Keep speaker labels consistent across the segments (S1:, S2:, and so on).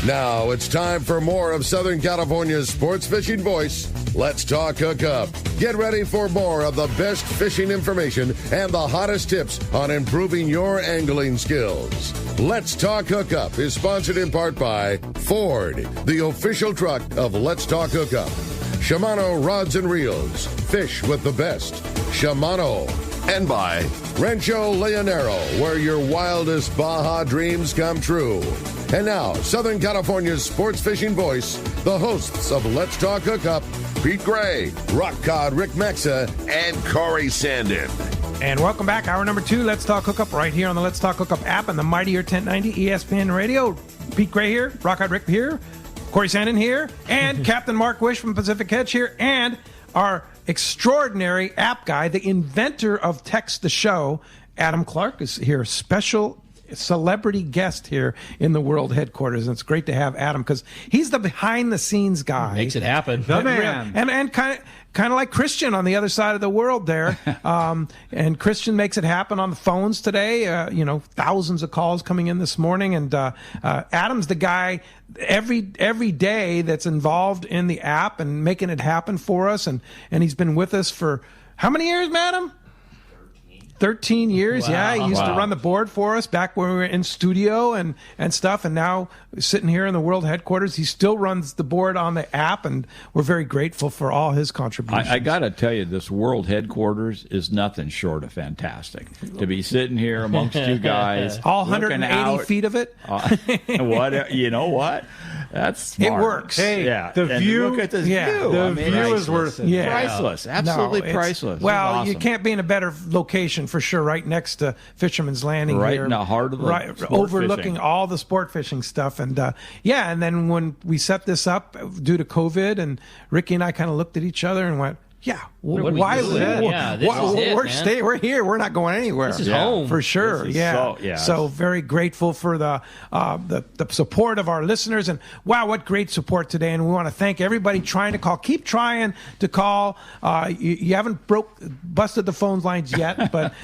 S1: Now it's time for more of Southern California's sports fishing voice. Let's talk Hookup. Get ready for more of the best fishing information and the hottest tips on improving your angling skills. Let's Talk Hookup is sponsored in part by Ford, the official truck of Let's Talk Hookup. Shimano Rods and Reels. Fish with the best. Shimano. And by Rancho Leonero, where your wildest Baja dreams come true. And now, Southern California's sports fishing voice, the hosts of Let's Talk Hookup, Pete Gray, Rock Cod Rick Maxa, and Corey Sandin.
S2: And welcome back. Hour number 2, Let's Talk Hookup, right here on the Let's Talk Hookup app and the Mightier 1090 ESPN Radio. Pete Gray here, Rock Cod Rick here, Corey Sandin here, and Captain Mark Wisch from Pacific Edge here, and our extraordinary app guy, the inventor of Text the Show, Adam Clark, is here. Special celebrity guest here in the world headquarters. And it's great to have Adam because he's the behind-the-scenes guy.
S3: Makes it happen.
S2: The man. And kind of like Christian on the other side of the world there. And Christian makes it happen on the phones today. Thousands of calls coming in this morning. And Adam's the guy every day that's involved in the app and making it happen for us. And he's been with us for how many years, madam? 13 years. Wow. Yeah, he used to run the board for us back when we were in studio and stuff, and now sitting here in the world headquarters, he still runs the board on the app, and we're very grateful for all his contributions.
S4: I got to tell you, this world headquarters is nothing short of fantastic. To be sitting here amongst you guys.
S2: All 180 feet of it.
S4: You know what? That's smart.
S2: It works.
S5: Hey,
S4: yeah.
S5: The view.
S4: Look at this
S2: view.
S5: The view is worth it.
S2: Yeah.
S4: Priceless. Absolutely priceless.
S2: Well,
S4: awesome.
S2: You can't be in a better location for sure, right next to Fisherman's Landing
S4: right
S2: here.
S4: In the heart of the
S2: overlooking
S4: fishing.
S2: all the sport fishing stuff. And and then when we set this up due to COVID, and Ricky and I kind of looked at each other and went, we're here. We're not going anywhere.
S3: This is home
S2: for sure. So very grateful for the support of our listeners, and wow, what great support today! And we want to thank everybody trying to call. Keep trying to call. You haven't busted the phone lines yet, but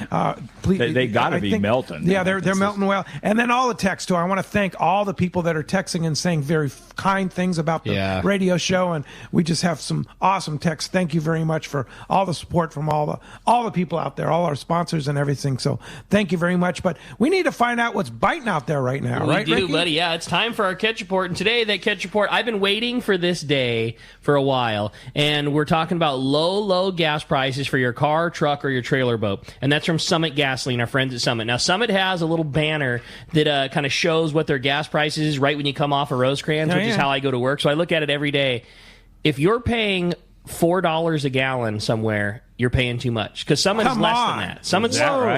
S2: please,
S4: they got to be melting.
S2: Yeah, they're melting well. And then all the texts too. I want to thank all the people that are texting and saying very kind things about the radio show, and we just have some awesome texts. Thank you very much for all the support from all the people out there, all our sponsors and everything. So thank you very much. But we need to find out what's biting out there right now, right,
S3: We do,
S2: Ricky?
S3: buddy. Yeah, it's time for our catch report. And today, that catch report, I've been waiting for this day for a while. And we're talking about low gas prices for your car, truck, or your trailer boat. And that's from Summit Gasoline, our friends at Summit. Now, Summit has a little banner that kind of shows what their gas price is right when you come off of Rosecrans, which is how I go to work. So I look at it every day. If you're paying $4 a gallon somewhere, you're paying too much, because Summit's less than that.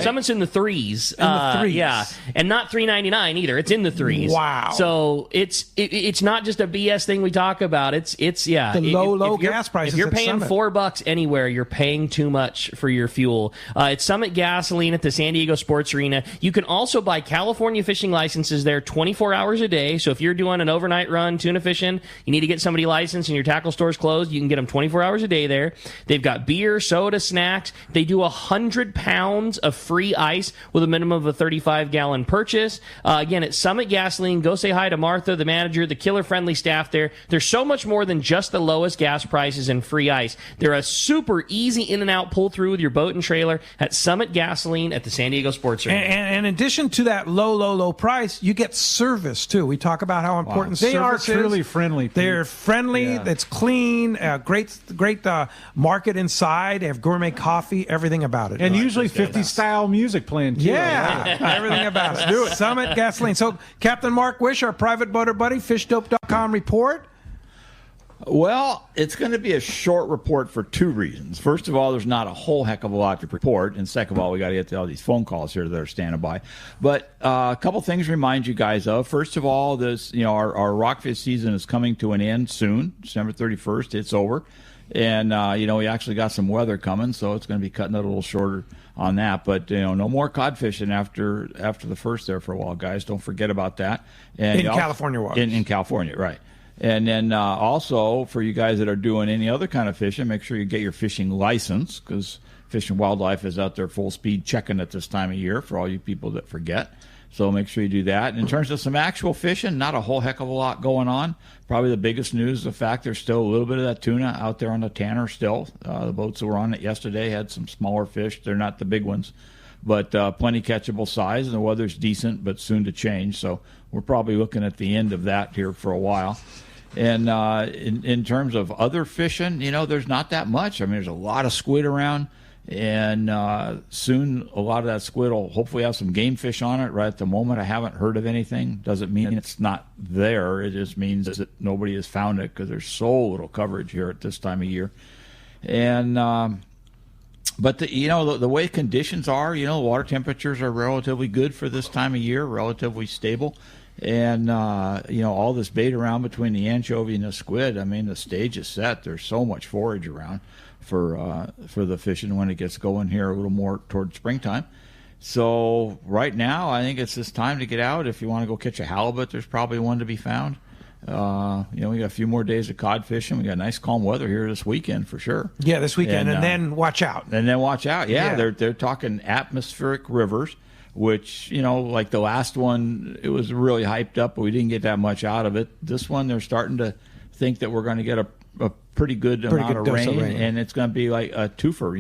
S3: Summit's in the threes. Yeah, and not $3.99 either. It's in the threes.
S2: Wow.
S3: So it's not just a BS thing we talk about. It's
S2: the low gas prices.
S3: If you're paying
S2: Summit.
S3: $4 anywhere, you're paying too much for your fuel. It's Summit Gasoline at the San Diego Sports Arena. You can also buy California fishing licenses there 24 hours a day. So if you're doing an overnight run tuna fishing, you need to get somebody licensed and your tackle store's closed, you can get them 24 hours a day there. They've got beer, soda, snacks. They do 100 pounds of free ice with a minimum of a 35-gallon purchase. Again, at Summit Gasoline. Go say hi to Martha, the manager, the killer-friendly staff there. There's so much more than just the lowest gas prices and free ice. They're a super easy in-and-out pull-through with your boat and trailer at Summit Gasoline at the San Diego Sports Arena.
S2: And in addition to that low price, you get service, too. We talk about how important service is.
S5: They are truly friendly.
S2: They're friendly. Yeah. It's clean. Great market inside. They have gourmet coffee, everything about it.
S5: And usually 50s style music playing too.
S2: Yeah, everything about it. Do it. Summit Gasoline. So, Captain Mark Wisch, our private boater buddy, fishdope.com report.
S4: Well, it's going to be a short report for two reasons. First of all, there's not a whole heck of a lot to report. And second of all, we got to get to all these phone calls here that are standing by. But a couple things to remind you guys of. First of all, our rockfish season is coming to an end soon. December 31st, it's over. And, we actually got some weather coming, so it's going to be cutting it a little shorter on that. But, no more cod fishing after the first there for a while, guys. Don't forget about that. And
S2: in California waters.
S4: In California, right. And then also, for you guys that are doing any other kind of fishing, make sure you get your fishing license, because Fish and Wildlife is out there full speed checking at this time of year for all you people that forget. So make sure you do that. And in terms of some actual fishing, not a whole heck of a lot going on. Probably the biggest news is the fact there's still a little bit of that tuna out there on the Tanner still. The boats that were on it yesterday had some smaller fish. They're not the big ones, but plenty catchable size, and the weather's decent, but soon to change. So we're probably looking at the end of that here for a while. And in terms of other fishing, there's not that much. I mean, there's a lot of squid around. And soon a lot of that squid will hopefully have some game fish on it. Right at the moment, I haven't heard of anything. Doesn't mean it's not there. It just means that nobody has found it because there's so little coverage here at this time of year. And but the way conditions are, water temperatures are relatively good for this time of year, relatively stable. And all this bait around between the anchovy and the squid. I mean, the stage is set. There's so much forage around for the fishing when it gets going here a little more toward springtime. So right now, I think it's this time to get out. If you want to go catch a halibut, there's probably one to be found. We got a few more days of cod fishing. We got nice calm weather here this weekend for sure.
S2: Yeah, this weekend, and then watch out.
S4: And then watch out. Yeah. They're talking atmospheric rivers, which, like the last one, it was really hyped up, but we didn't get that much out of it. This one, they're starting to think that we're going to get a pretty good amount of rain, and it's going to be like a twofer.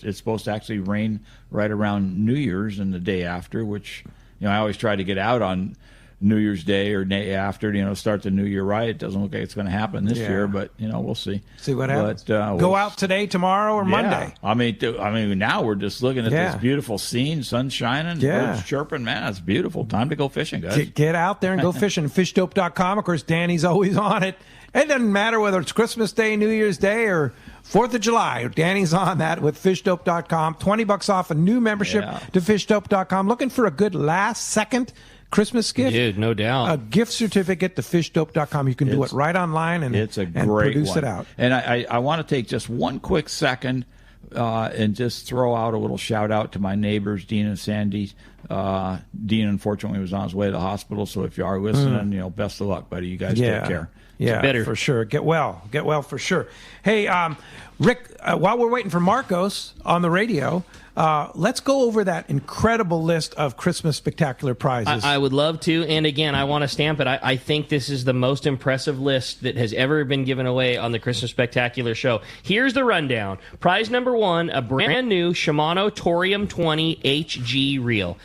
S4: It's supposed to actually rain right around New Year's and the day after, which, I always try to get out on New Year's Day or day after, start the new year right. It doesn't look like it's going to happen this year, but, we'll see.
S2: See what happens. Go out today, tomorrow, or Monday.
S4: I mean, now we're just looking at this beautiful scene, sun shining, birds chirping. Man, it's beautiful. Time to go fishing, guys.
S3: Get out there and go fishing. Fishdope.com. Of course, Danny's always on it. It doesn't matter whether it's Christmas Day, New Year's Day, or 4th of July. Danny's on that with fishdope.com. $20 off a new membership to fishdope.com. Looking for a good last-second Christmas gift?
S2: Dude, no doubt.
S3: A gift certificate to fishdope.com. You can do it right online and produce it out.
S4: And I want to take just one quick second and just throw out a little shout-out to my neighbors, Dean and Sandy. Dean, unfortunately, was on his way to the hospital, so if you are listening, best of luck, buddy. You guys take care.
S3: Yeah, better. For sure. Get well for sure. Hey, Rick, while we're waiting for Marcos on the radio, let's go over that incredible list of Christmas spectacular prizes.
S2: I would love to. And again, I want to stamp it. I think this is the most impressive list that has ever been given away on the Christmas Spectacular show. Here's the rundown. Prize number 1, a brand new Shimano Torium 20 HG reel.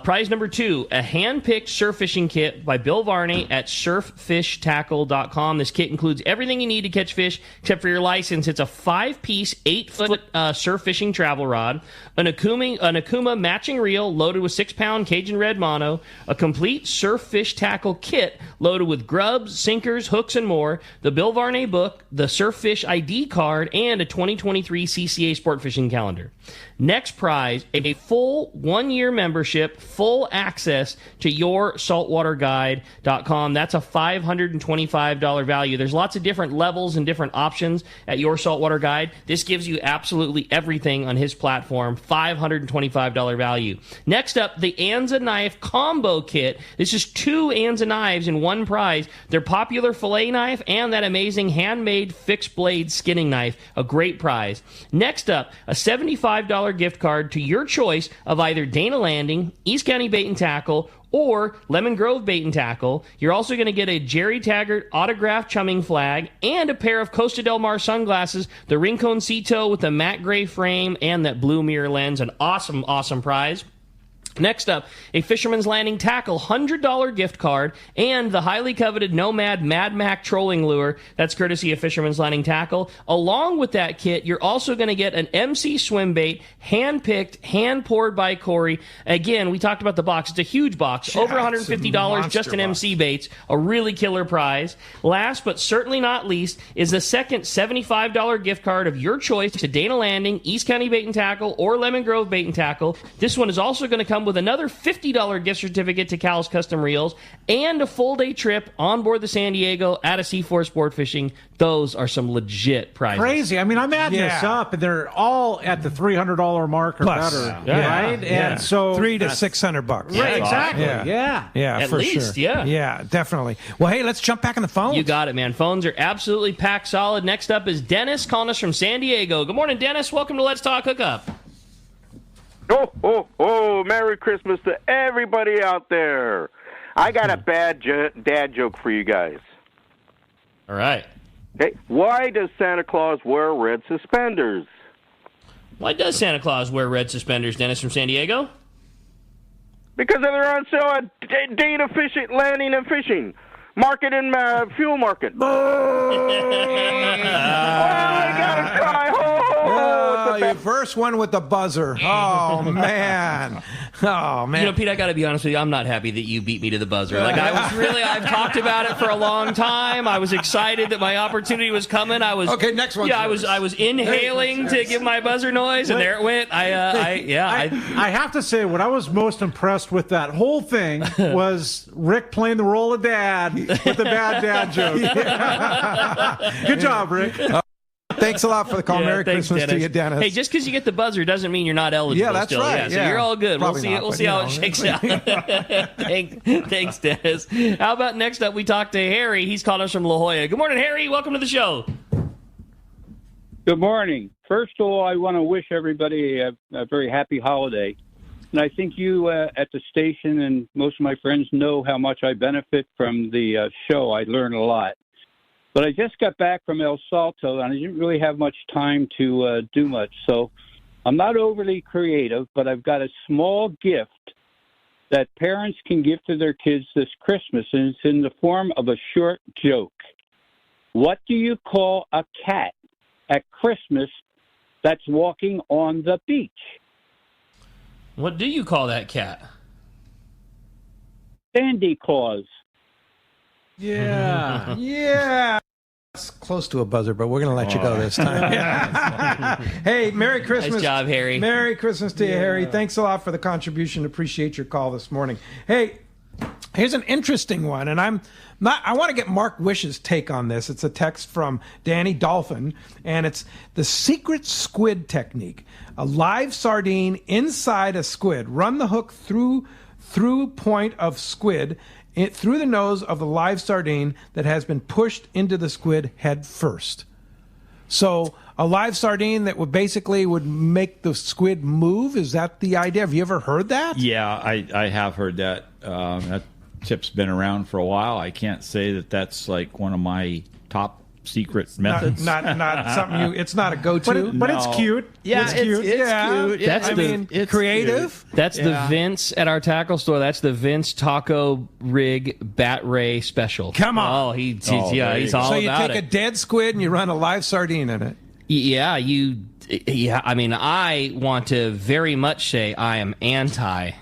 S2: Prize number 2, a hand-picked surf fishing kit by Bill Varney at surffishtackle.com. This kit includes everything you need to catch fish except for your license. It's a 5-piece, 8-foot surf fishing travel rod, an Akuma matching reel loaded with 6-pound Cajun Red mono, a complete surf fish tackle kit loaded with grubs, sinkers, hooks, and more, the Bill Varney book, the Surf Fish ID card, and a 2023 CCA Sport Fishing Calendar. Next prize, a full 1-year membership, full access to yoursaltwaterguide.com. That's a $525 value. There's lots of different levels and different options at Your Saltwater Guide. This gives you absolutely everything on his platform. $525 value. Next up, the Anza Knife Combo Kit. This is 2 Anza knives in one prize. Their popular fillet knife and that amazing handmade fixed blade skinning knife. A great prize. Next up, a $75 gift card to your choice of either Dana Landing, East County Bait and Tackle, or Lemon Grove Bait and Tackle. You're also going to get a Jerry Taggart autographed chumming flag and a pair of Costa Del Mar sunglasses, the Rincon Cito with the matte gray frame and that blue mirror lens. An awesome, awesome prize. Next up, a Fisherman's Landing Tackle $100 gift card and the highly coveted Nomad Mad Mac trolling lure. That's courtesy of Fisherman's Landing Tackle. Along with that kit, you're also going to get an MC swim bait, hand-picked, hand-poured by Corey. Again, we talked about the box. It's a huge box, over $150 just in MC baits. A really killer prize. Last but certainly not least is the second $75 gift card of your choice to Dana Landing, East County Bait and Tackle, or Lemon Grove Bait and Tackle. This one is also going to come with another $50 gift certificate to Cal's Custom Reels and a full day trip on board the San Diego at a C4 Sport Fishing. Those are some legit prizes.
S5: Crazy. I mean, I'm adding this up, and they're all at the $300 mark or
S3: plus,
S5: better, right?
S3: Yeah.
S5: And so
S3: $300 to $600.
S5: Right, exactly. Yeah,
S3: at
S2: for least,
S3: sure. Yeah, definitely. Well, hey, let's jump back on the phone.
S2: You got it, man. Phones are absolutely packed solid. Next up is Dennis calling us from San Diego. Good morning, Dennis. Welcome to Let's Talk Hookup.
S6: Oh, oh, oh, Merry Christmas to everybody out there. I got a bad dad joke for you guys.
S3: All right.
S6: Okay, why does Santa Claus wear red suspenders?
S3: Why does Santa Claus wear red suspenders, Dennis from San Diego?
S6: Because they're on sale at Data Fishing, Landing and Fishing. Market and fuel market. Oh, I gotta try.
S2: Oh, your first one with the buzzer. Oh, man. Oh, man.
S3: You know, Pete, I got to be honest with you. I'm not happy that you beat me to the buzzer. Like, I've talked about it for a long time. I was excited that my opportunity was coming.
S2: Okay, next one.
S3: Yeah, I was inhaling to give my buzzer noise, and there it went.
S5: I have to say, what I was most impressed with that whole thing was Rick playing the role of dad with the bad dad joke. Good job, Rick.
S2: Thanks a lot for the call. Merry
S3: Thanks,
S2: Christmas
S3: Dennis.
S2: to you, Dennis.
S3: Hey, just because you get the buzzer doesn't mean you're not eligible.
S2: Yeah, that's
S3: still.
S2: right.
S3: So you're all good.
S2: Probably
S3: We'll see how it shakes out. Thanks, Dennis. How about next up we talk to Harry. He's calling us from La Jolla. Good morning, Harry. Welcome to the show.
S7: Good morning. First of all, I want to wish everybody a very happy holiday. And I think you at the station and most of my friends know how much I benefit from the show. I learn a lot. But I just got back from El Salto, and I didn't really have much time to do much. So I'm not overly creative, but I've got a small gift that parents can give to their kids this Christmas, and it's in the form of a short joke. What do you call a cat at Christmas that's walking on the beach?
S3: What do you call that cat?
S7: Sandy Claus.
S2: Yeah. Yeah. It's close to a buzzer, but we're going to let you go this time. Hey, Merry Christmas.
S3: Nice job, Harry.
S2: Merry Christmas to you, Harry. Thanks a lot for the contribution. Appreciate your call this morning. Hey, here's an interesting one, and I want to get Mark Wisch's take on this. It's a text from Danny Dolphin, and it's the secret squid technique. A live sardine inside a squid. Run the hook through point of squid through the nose of the live sardine that has been pushed into the squid head first. So a live sardine that would make the squid move. Is that the idea? Have you ever heard that?
S4: Yeah, I have heard that. That tip's been around for a while. I can't say that that's like one of my top secret methods.
S2: Not something it's not a go-to.
S5: But it's cute.
S4: Yeah,
S5: it's cute.
S2: It's
S4: cute.
S2: it's creative.
S4: Cute.
S3: That's the Vince at our tackle store. That's the Vince Taco Rig Bat Ray Special.
S2: Come on.
S3: Oh, he's all
S2: So you
S3: about
S2: take
S3: it.
S2: a dead squid and you run a live sardine in it.
S3: Yeah, I mean, I want to very much say I am anti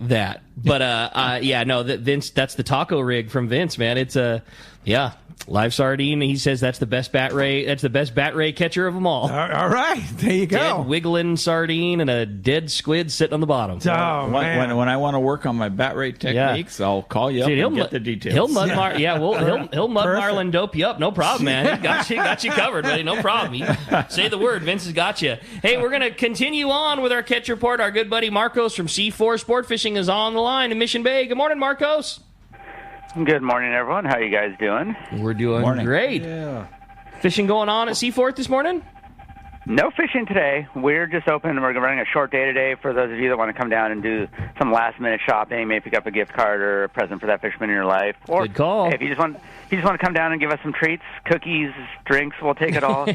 S3: that. But Vince, that's the taco rig from Vince, man. It's live sardine. He says that's the best bat ray. That's the best bat ray catcher of them all.
S2: All right, there you go.
S3: Dead wiggling sardine and a dead squid sitting on the bottom.
S2: Oh, man.
S4: When I want to work on my bat rate techniques, I'll call you up and get the details.
S3: He'll mud marlin dope you up. No problem, man. He got you covered, buddy. No problem. Say the word. Vince has got you. Hey, we're going to continue on with our catch report. Our good buddy Marcos from C4 Sport Fishing is on the line in Mission Bay. Good morning, Marcos.
S8: Good morning, everyone. How you guys doing?
S3: We're doing great.
S2: Yeah.
S3: Fishing going on at Seafort this morning?
S8: No fishing today. We're just open. We're running a short day today for those of you that want to come down and do some last-minute shopping, maybe pick up a gift card or a present for that fisherman in your life. Or
S3: good call.
S8: Hey, if you just want to come down and give us some treats, cookies, drinks, we'll take it all.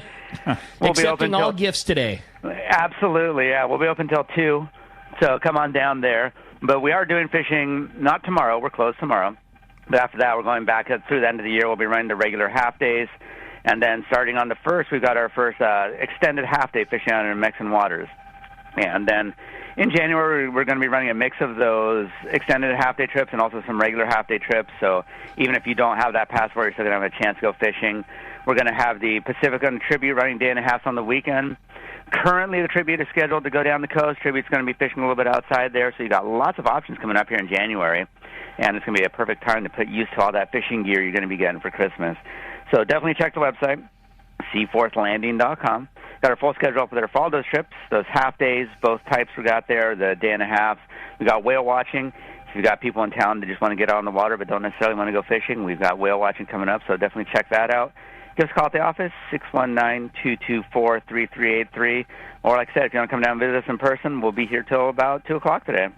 S3: Accepting all gifts today.
S8: Absolutely, yeah. We'll be open till 2, so come on down there. But we are doing fishing, not tomorrow. We're closed tomorrow. But after that, we're going back through the end of the year. We'll be running the regular half days. And then starting on the 1st, we've got our first extended half-day fishing out in Mexican waters. And then in January, we're going to be running a mix of those extended half-day trips and also some regular half-day trips. So even if you don't have that passport, you're still going to have a chance to go fishing. We're going to have the Pacific on Tribute running day and a half on the weekend. Currently, the Tribute is scheduled to go down the coast. Tribute's going to be fishing a little bit outside there. So you got lots of options coming up here in January. And it's going to be a perfect time to put use to all that fishing gear you're going to be getting for Christmas. So definitely check the website, seaforthlanding.com. Got our full schedule for all those trips, those half days, both types we got there, the day and a half. We got whale watching. If you've got people in town that just want to get out on the water but don't necessarily want to go fishing, we've got whale watching coming up, so definitely check that out. give us a call at the office, 619-224-3383. Or like I said, if you want to come down and visit us in person, we'll be here till about 2 o'clock today.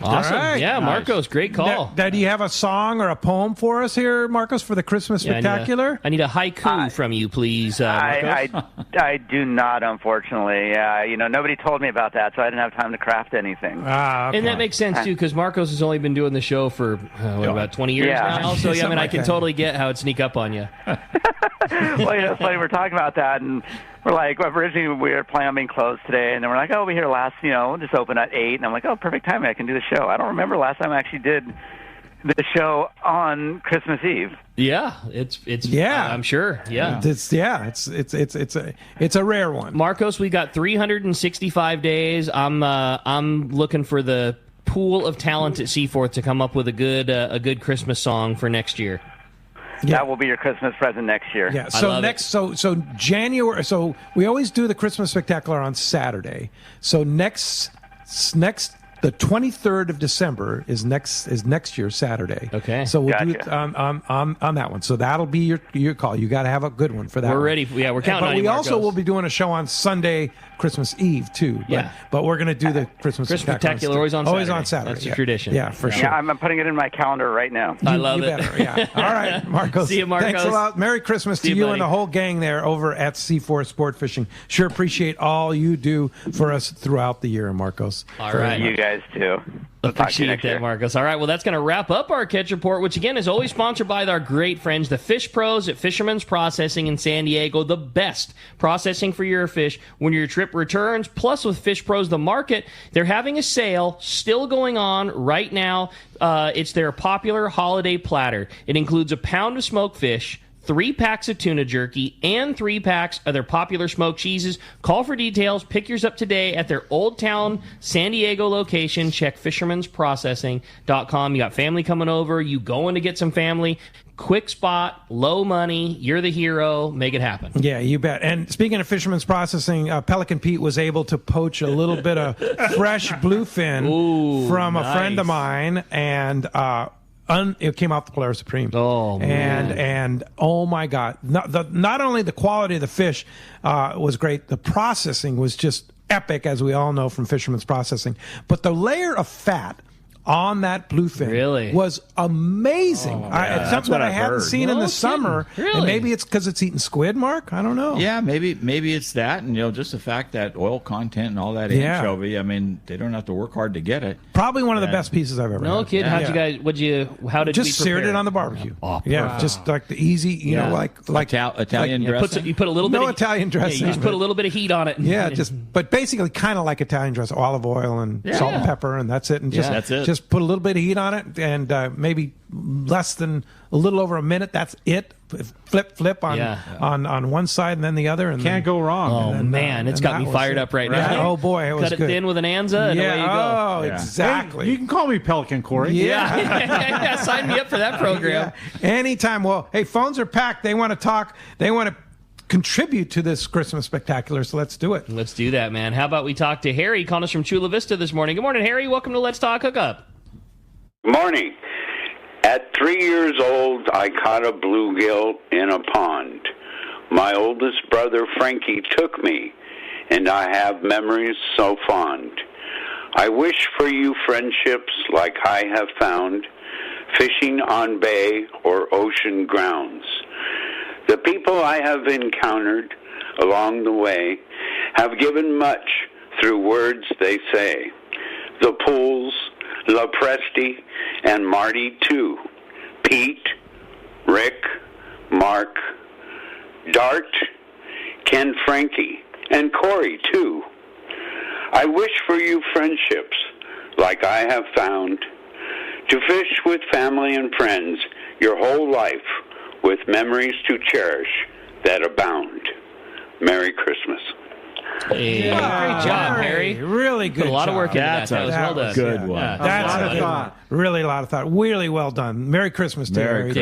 S3: Awesome.
S2: All right.
S3: Yeah, Marcos, great call.
S2: Now, do you have a song or a poem for us here, Marcos, for the Christmas Spectacular?
S3: I need a haiku from you, please, Marcos.
S8: I do not, unfortunately. Nobody told me about that, so I didn't have time to craft anything.
S2: Okay.
S3: And that makes sense, too, because Marcos has only been doing the show for, about 20 years now? So, yeah, I can totally get how it'd sneak up on you.
S8: Well, it's funny, we're talking about that, and we're like, originally we were planning on being closed today, and then we're like, we'll be here we'll just open at 8, and I'm like, perfect timing, I can do the show. I don't remember last time I actually did the show on Christmas Eve.
S3: Yeah, it's I'm sure. Yeah.
S2: It's a rare one.
S3: Marcos, we got 365 days. I'm looking for the pool of talent at Seaforth to come up with a good Christmas song for next year.
S2: Yeah.
S8: That will be your Christmas present next year.
S2: Yeah. So so January. So we always do the Christmas Spectacular on Saturday. So next the 23rd of December is next year's Saturday.
S3: Okay.
S2: So we'll do it on that one. So that'll be your call. You got to have a good one for that.
S3: We're ready. Yeah, we're counting on you,
S2: But we
S3: Marcos.
S2: also will be doing a show on Sunday, Christmas Eve too. But we're going to do the Christmas
S3: Spectacular always on Saturday. That's the tradition.
S2: Yeah, for sure.
S8: Yeah, I'm putting it in my calendar right now.
S3: I love it.
S2: Better, yeah. All right, Marcos.
S3: See you, Marcos.
S2: Thanks a lot. Merry Christmas to you
S3: buddy.
S2: and the whole gang there over at C4 Sport Fishing. Sure appreciate all you do for us throughout the year, Marcos.
S3: All right.
S8: You guys too.
S3: Appreciate that, Marcos. All right, well, that's going to wrap up our Catch Report, which, again, is always sponsored by our great friends, the Fish Pros at Fisherman's Processing in San Diego, the best processing for your fish when your trip returns. Plus, with Fish Pros, the market, they're having a sale still going on right now. It's their popular holiday platter. It includes a pound of smoked fish, 3 packs of tuna jerky, and 3 packs of their popular smoked cheeses. Call for details. Pick yours up today at their Old Town San Diego location. Check fishermansprocessing.com. You got family coming over. You going to get some family. Quick spot, low money. You're the hero. Make it happen.
S2: Yeah, you bet. And speaking of Fisherman's Processing, Pelican Pete was able to poach a little bit of fresh bluefin from a friend of mine, and it came off the Polaris Supreme.
S3: Oh, man.
S2: And oh my God. Not only the quality of the fish was great, the processing was just epic, as we all know from Fisherman's Processing. But the layer of fat on that bluefin was amazing. It's something that I hadn't seen in the summer. And maybe it's because it's eating squid, Mark. I don't know.
S4: Yeah, maybe it's that, and just the fact that oil content and all that anchovy. I mean, they don't have to work hard to get it.
S2: Probably one of the best pieces I've ever had.
S3: No kid. How did
S2: just
S3: we
S2: seared
S3: prepare
S2: it on the barbecue?
S3: Wow.
S2: Just like the easy, like
S4: Italian dressing.
S3: You put a little bit of
S2: Italian dressing.
S3: you just put a little bit of heat on it.
S2: But basically kind of like Italian dressing, olive oil and salt and pepper, and that's it. And
S4: that's it.
S2: Just put a little bit of heat on it, and maybe less than a little over a minute. That's it. Flip on one side and then the other, and
S5: can't go wrong.
S3: Oh man, it's got me fired up right now.
S2: Oh boy, it was
S3: good.
S2: good.
S3: Cut it thin with an Anza, and away you go.
S2: Oh, exactly.
S5: Hey, you can call me Pelican Corey.
S3: Yeah. Sign me up for that program.
S2: Anytime. Well, hey, phones are packed. They want to talk. They want to contribute to this Christmas Spectacular, so let's do it.
S3: Let's do that, man. How about we talk to Harry, calling us from Chula Vista this morning. Good morning, Harry. Welcome to Let's Talk Hookup.
S9: Morning. At 3 years old, I caught a bluegill in a pond. My oldest brother, Frankie, took me, and I have memories so fond. I wish for you friendships like I have found, fishing on bay or ocean grounds. The people I have encountered along the way have given much through words they say. The Pools, La Presti, and Marty, too. Pete, Rick, Mark, Dart, Ken Frankie, and Corey, too. I wish for you friendships like I have found, to fish with family and friends your whole life with memories to cherish that abound. Merry Christmas.
S3: Hey, great job, Harry.
S2: Really good.
S3: Put a lot of work into that. That was well done.
S4: Good one.
S2: That's a lot of thought. Really a lot of thought. Really well done. Merry Christmas to you, Harry.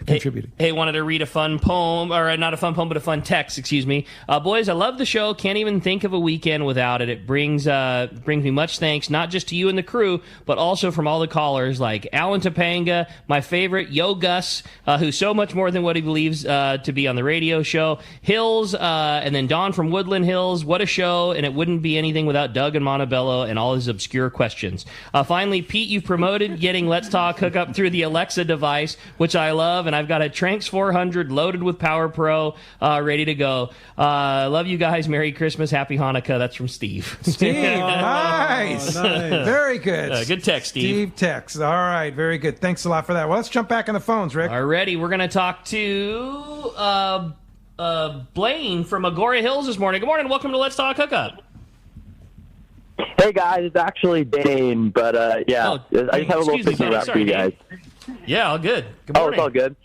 S2: contributing.
S3: Hey, wanted to read a fun poem, or not a fun poem, but a fun text, excuse me. Boys, I love the show. Can't even think of a weekend without it. It brings me much thanks, not just to you and the crew, but also from all the callers like Alan Topanga, my favorite, Yo Gus, who's so much more than what he believes to be on the radio show, Hills, and then Don from Woodland Hills. What a show, and it wouldn't be anything without Doug and Montebello and all his obscure questions. Finally, Pete, you've promoted getting Let's Talk Hookup through the Alexa device, which I love, and I've got a Tranx 400 loaded with Power Pro, ready to go. Love you guys. Merry Christmas. Happy Hanukkah. That's from Steve.
S2: Steve, nice. Very good.
S3: Good text, Steve.
S2: Steve text. All right, very good. Thanks a lot for that. Well, let's jump back in the phones, Rick.
S3: Alrighty, we're going to talk to Blaine from Agoura Hills this morning. Good morning. Welcome to Let's Talk Hookup.
S10: Hey guys, it's actually Dane, but I just have a little fishing wrap for you guys.
S3: Yeah, all good. Good morning.
S10: It's all good.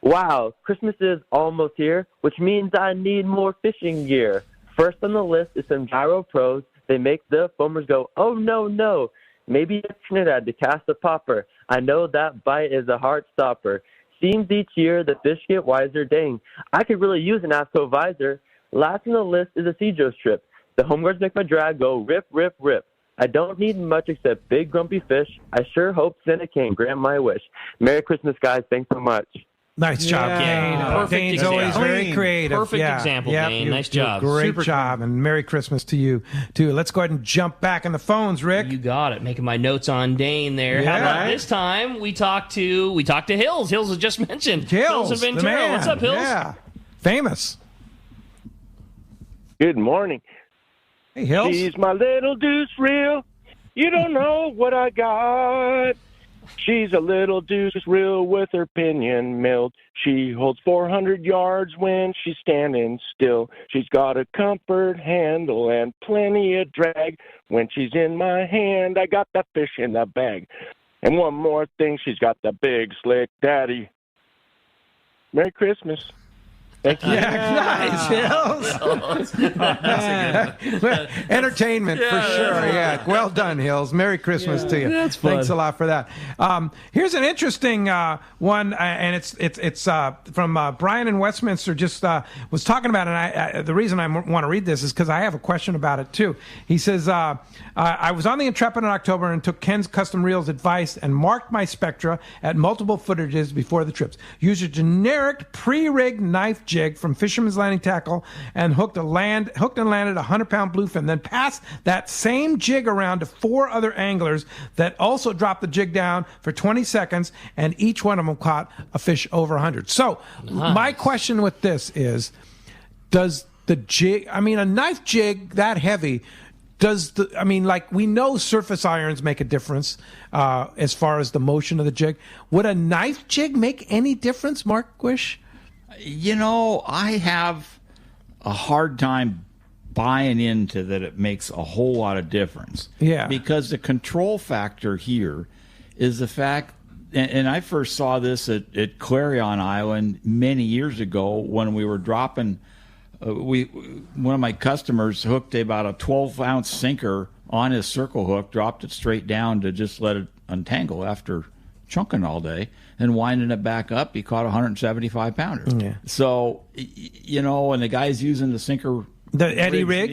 S10: Wow, Christmas is almost here, which means I need more fishing gear. First on the list is some Gyro Pros. They make the foamers go, oh no, no. Maybe a Trinidad to cast a popper. I know that bite is a heart stopper. Seems each year the fish get wiser. Dang, I could really use an ASCO visor. Last on the list is a Cedro strip. The home guards make my drag go rip, rip, rip. I don't need much except big grumpy fish. I sure hope Santa can grant my wish. Merry Christmas, guys. Thanks so much.
S2: Nice job, Dane.
S3: Perfect
S2: Dane's
S3: example.
S2: always very creative.
S3: Perfect example, Dane. Nice job.
S2: Great job, and Merry Christmas to you, too. Let's go ahead and jump back in the phones, Rick.
S3: You got it. Making my notes on Dane there.
S2: Yeah.
S3: How about this time we talked to Hills. Hills was just mentioned.
S2: Hills
S3: in
S2: the
S3: Ventura.
S2: man.
S3: What's up, Hills?
S2: Yeah. Famous.
S6: Good morning.
S2: Hey, Hills.
S6: She's my little deuce reel. You don't know what I got. She's a little deuce reel with her pinion milled. She holds 400 yards when she's standing still. She's got a comfort handle and plenty of drag. When she's in my hand, I got the fish in the bag. And one more thing, she's got the big slick daddy. Merry Christmas. Thank you.
S2: Yeah, nice, Hills. Entertainment for sure. Yeah, well done, Hills. Merry Christmas to you.
S3: That's fun.
S2: Thanks a lot for that. Here's an interesting one, and it's from Brian in Westminster. Just was talking about it. And the reason I want to read this is because I have a question about it too. He says, I was on the Intrepid in October and took Ken's Custom Reels advice and marked my spectra at multiple footages before the trips. Use a generic pre-rigged knife jig from Fisherman's Landing Tackle and hooked and landed a 100-pound bluefin. Then passed that same jig around to 4 other anglers that also dropped the jig down for 20 seconds, and each one of them caught a fish over 100. So my question with this is, does the jig, I mean, a knife jig that heavy, we know surface irons make a difference as far as the motion of the jig. Would a knife jig make any difference, Mark Wisch?
S4: You know, I have a hard time buying into that it makes a whole lot of difference.
S2: Yeah.
S4: Because the control factor here is the fact, and I first saw this at Clarion Island many years ago when we were dropping, one of my customers hooked about a 12-ounce sinker on his circle hook, dropped it straight down to just let it untangle after chunking all day, and winding it back up, he caught a 175-pounder.
S2: Yeah.
S4: So, and the guys using the sinker,
S2: the Eddie rig,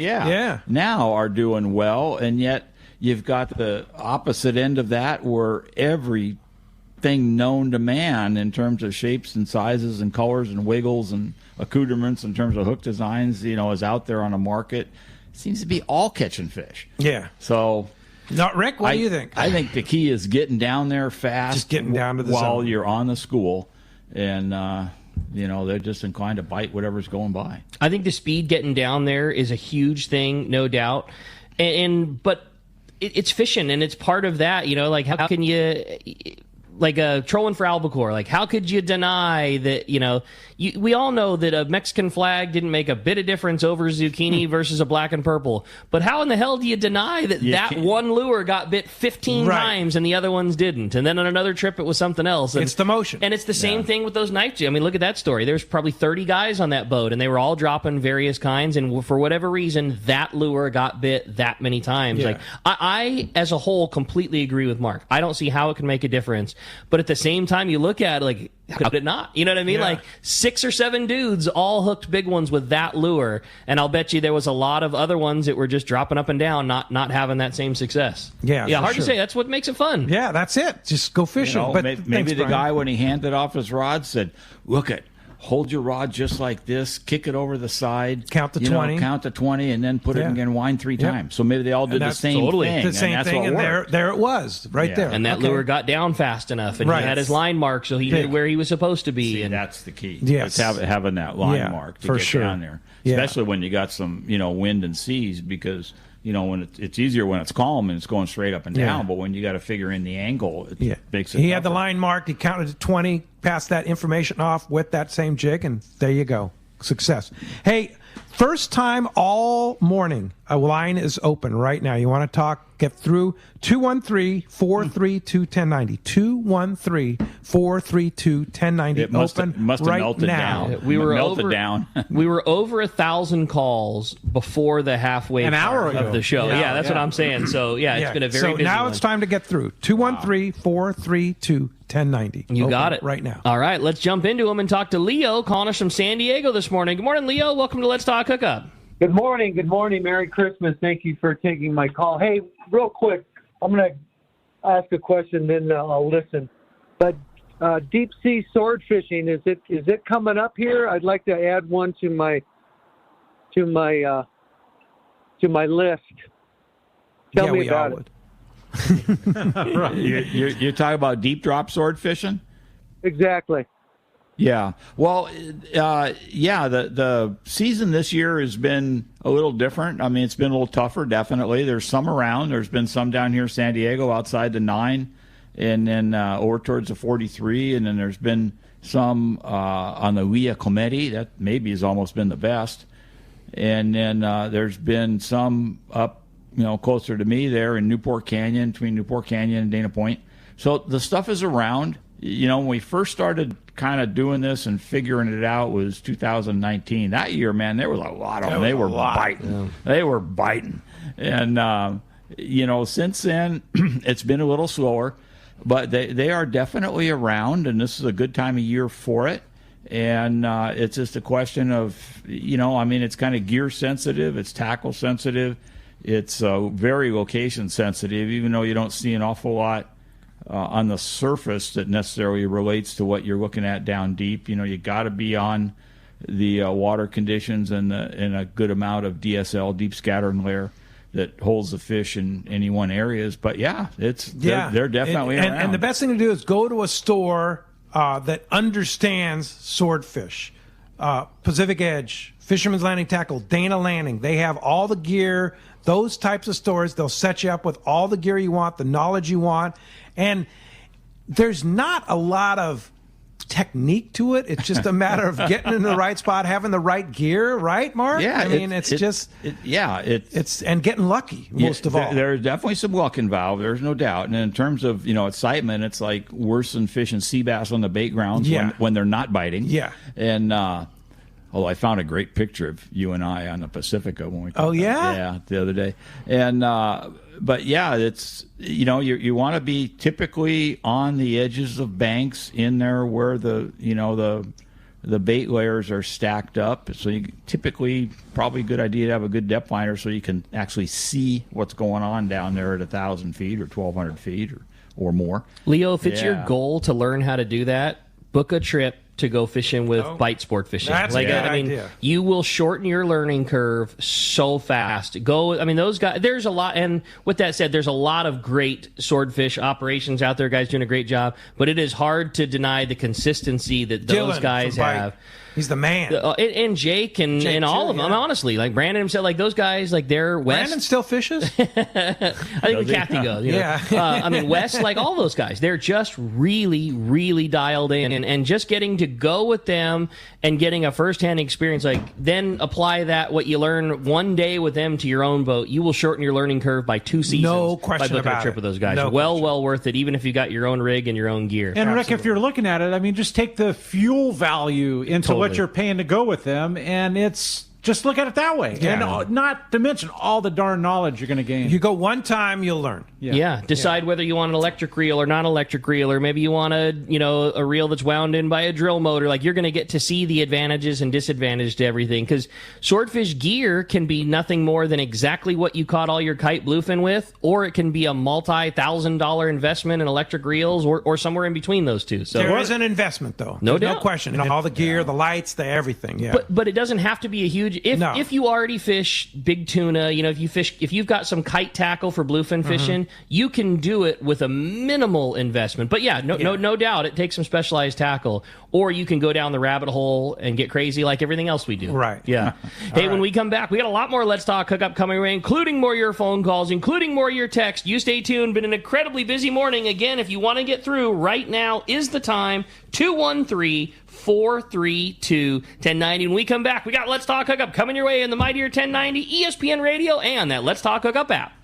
S4: now are doing well, and yet you've got the opposite end of that where everything known to man in terms of shapes and sizes and colors and wiggles and accoutrements in terms of hook designs, is out there on the market. Seems to be all catching fish.
S2: Yeah.
S4: So...
S2: Not Rick, what do you think?
S4: I think the key is getting down there fast.
S2: Just getting down to the
S4: while
S2: zone.
S4: You're on the school, and they're just inclined to bite whatever's going by.
S3: I think the speed getting down there is a huge thing, no doubt. But it's fishing, and it's part of that. Like how can you, like trolling for albacore? Like how could you deny that? We all know that a Mexican flag didn't make a bit of difference over zucchini versus a black and purple. But how in the hell do you deny that one lure got bit 15 times and the other ones didn't? And then on another trip it was something else. And
S2: it's the motion.
S3: And it's the same thing with those knife jigs. I mean, look at that story. There's probably 30 guys on that boat, and they were all dropping various kinds. And for whatever reason, that lure got bit that many times.
S2: Yeah.
S3: Like I, as a whole, completely agree with Mark. I don't see how it can make a difference. But at the same time, you look at it, like, how could it not? You know what I mean?
S2: Yeah.
S3: Like 6 or 7 dudes all hooked big ones with that lure. And I'll bet you there was a lot of other ones that were just dropping up and down, not having that same success.
S2: Yeah,
S3: hard
S2: sure.
S3: to say. That's what makes it fun.
S2: Yeah, that's it. Just go fishing.
S4: You know,
S2: but
S4: maybe
S2: thanks,
S4: the
S2: Brian.
S4: guy, when he handed off his rod, said, look it. Hold your rod just like this, kick it over the side.
S2: Count to 20.
S4: Count to 20, and then put it
S2: Yeah.
S4: in and wind 3
S2: Yeah.
S4: times. So maybe they all did the
S2: that's
S4: same thing.
S2: The same
S4: and that's
S2: thing,
S4: what
S2: and
S4: worked.
S2: there it was, right
S4: Yeah.
S2: there.
S3: And that
S2: Okay.
S3: lure got down fast enough, and
S2: Right.
S3: he had his line marked, so he
S2: Yeah.
S3: knew where he was supposed to be.
S4: See,
S3: and
S4: that's the key.
S2: Yes.
S4: It's having that line
S2: Yeah,
S4: mark to
S2: for
S4: get
S2: sure.
S4: down there,
S2: Yeah.
S4: especially when you got some, wind and seas, because when it's easier when it's calm and it's going straight up and
S2: Yeah.
S4: down. But when you got to figure in the angle, it makes it.
S2: He had the
S4: tougher.
S2: line marked. He counted to 20, passed that information off with that same jig, and there you go. Success. Hey, first time all morning, a line is open right now. You want to talk, get through 213-432-1090. 213-432-1090.
S4: It must
S2: open
S4: have
S2: right
S4: melted
S2: now.
S4: down.
S3: We were
S4: melted
S3: over,
S4: down.
S3: we were over 1,000 calls before the halfway
S5: An hour
S3: part
S5: ago.
S3: of the show.
S5: Yeah,
S3: Yeah, that's what I'm saying. So it's been a very
S2: so
S3: busy
S2: now
S3: one.
S2: it's time to get through. 213-432-1090.
S3: You
S2: Open
S3: got it
S2: right now.
S3: All right, let's jump into him and talk to Leo, calling us from San Diego this morning. Good morning, Leo. Welcome to Let's Talk Hookup.
S11: Good morning. Good morning. Merry Christmas. Thank you for taking my call. Hey, real quick, I'm going to ask a question, then I'll listen. But deep sea sword fishing, is it coming up here? I'd like to add one to my list. Tell me about it.
S4: Right. You're talking about deep drop sword fishing?
S11: Exactly.
S4: Yeah. Well, the season this year has been a little different. I mean, it's been a little tougher, definitely. There's some around. There's been some down here in San Diego outside the 9, and then over towards the 43, and then there's been some on the Via Cometi. That maybe has almost been the best. And then there's been some up, closer to me there in Newport Canyon, between Newport Canyon and Dana Point. So the stuff is around. When we first started kind of doing this and figuring it out was 2019. That year, man, there was a lot of them. They were biting. Yeah. They were biting. And, since then, it's been a little slower. But they are definitely around, and this is a good time of year for it. And it's just a question of, it's kind of gear sensitive. It's tackle sensitive. It's very location sensitive, even though you don't see an awful lot on the surface that necessarily relates to what you're looking at down deep. You got to be on the water conditions and a good amount of DSL, deep scattering layer, that holds the fish in any one areas. But they're definitely around.
S2: And the best thing to do is go to a store that understands swordfish. Pacific Edge, Fisherman's Landing Tackle, Dana Landing. They have all the gear. Those types of stores, they'll set you up with all the gear you want, the knowledge you want. And there's not a lot of technique to it. It's just a matter of getting in the right spot, having the right gear, right, Mark?
S4: Yeah,
S2: it's getting lucky most of all.
S4: There's definitely some luck involved. There's no doubt. And in terms of excitement, it's like worse than fishing sea bass on the bait grounds when they're not biting.
S2: Yeah,
S4: and I found a great picture of you and I on the Pacifica when we. The other day, and but it's you want to be typically on the edges of banks in there where the bait layers are stacked up. So you typically probably a good idea to have a good depth finder so you can actually see what's going on down there at 1,000 feet or 1,200 feet or more.
S3: Leo, if it's your goal to learn how to do that, book a trip to go fishing with bite sport fishing.
S2: That's a good idea.
S3: You will shorten your learning curve so fast. Those guys, there's a lot, and with that said, there's a lot of great swordfish operations out there, guys doing a great job, but it is hard to deny the consistency that those guys have.
S2: He's the man.
S3: And Jake and all of them, honestly. Like Brandon himself, like those guys, like they're West.
S2: Brandon still fishes?
S3: I think when Kathy goes. Yeah. West, like all those guys, they're just really, really dialed in. And just getting to go with them and getting a firsthand experience, like then apply what you learn one day with them to your own boat. You will shorten your learning curve by 2 seasons.
S2: No question
S3: by booking
S2: about
S3: a trip
S2: it.
S3: with those guys.
S2: No
S3: well worth it, even if you got your own rig and your own gear.
S5: And Rick, if you're looking at it, just take the fuel value into what you're paying to go with them, and it's just look at it that way. And not to mention all the darn knowledge you're going to gain.
S2: You go one time, you'll learn.
S3: Decide whether you want an electric reel or non-electric reel, or maybe you want a reel that's wound in by a drill motor. Like, you're going to get to see the advantages and disadvantages to everything, because swordfish gear can be nothing more than exactly what you caught all your kite bluefin with, or it can be a multi-$1,000 investment in electric reels, or somewhere in between those two. So
S2: there is an investment, though.
S3: No
S2: There's
S3: doubt.
S2: No question. All the gear, the lights, the everything. Yeah.
S3: But it doesn't have to be a huge. If you already fish big tuna, if you've got some kite tackle for bluefin fishing, you can do it with a minimal investment. But no doubt, it takes some specialized tackle. Or you can go down the rabbit hole and get crazy like everything else we do.
S2: Right.
S3: Yeah. Hey, when we come back, we got a lot more Let's Talk Hookup coming away, including more of your phone calls, including more of your texts. You stay tuned. Been an incredibly busy morning. Again, if you want to get through, right now is the time. 213-432-1090. When we come back, we got Let's Talk Hookup coming your way in the Mightier 1090, ESPN Radio, and that Let's Talk Hookup app.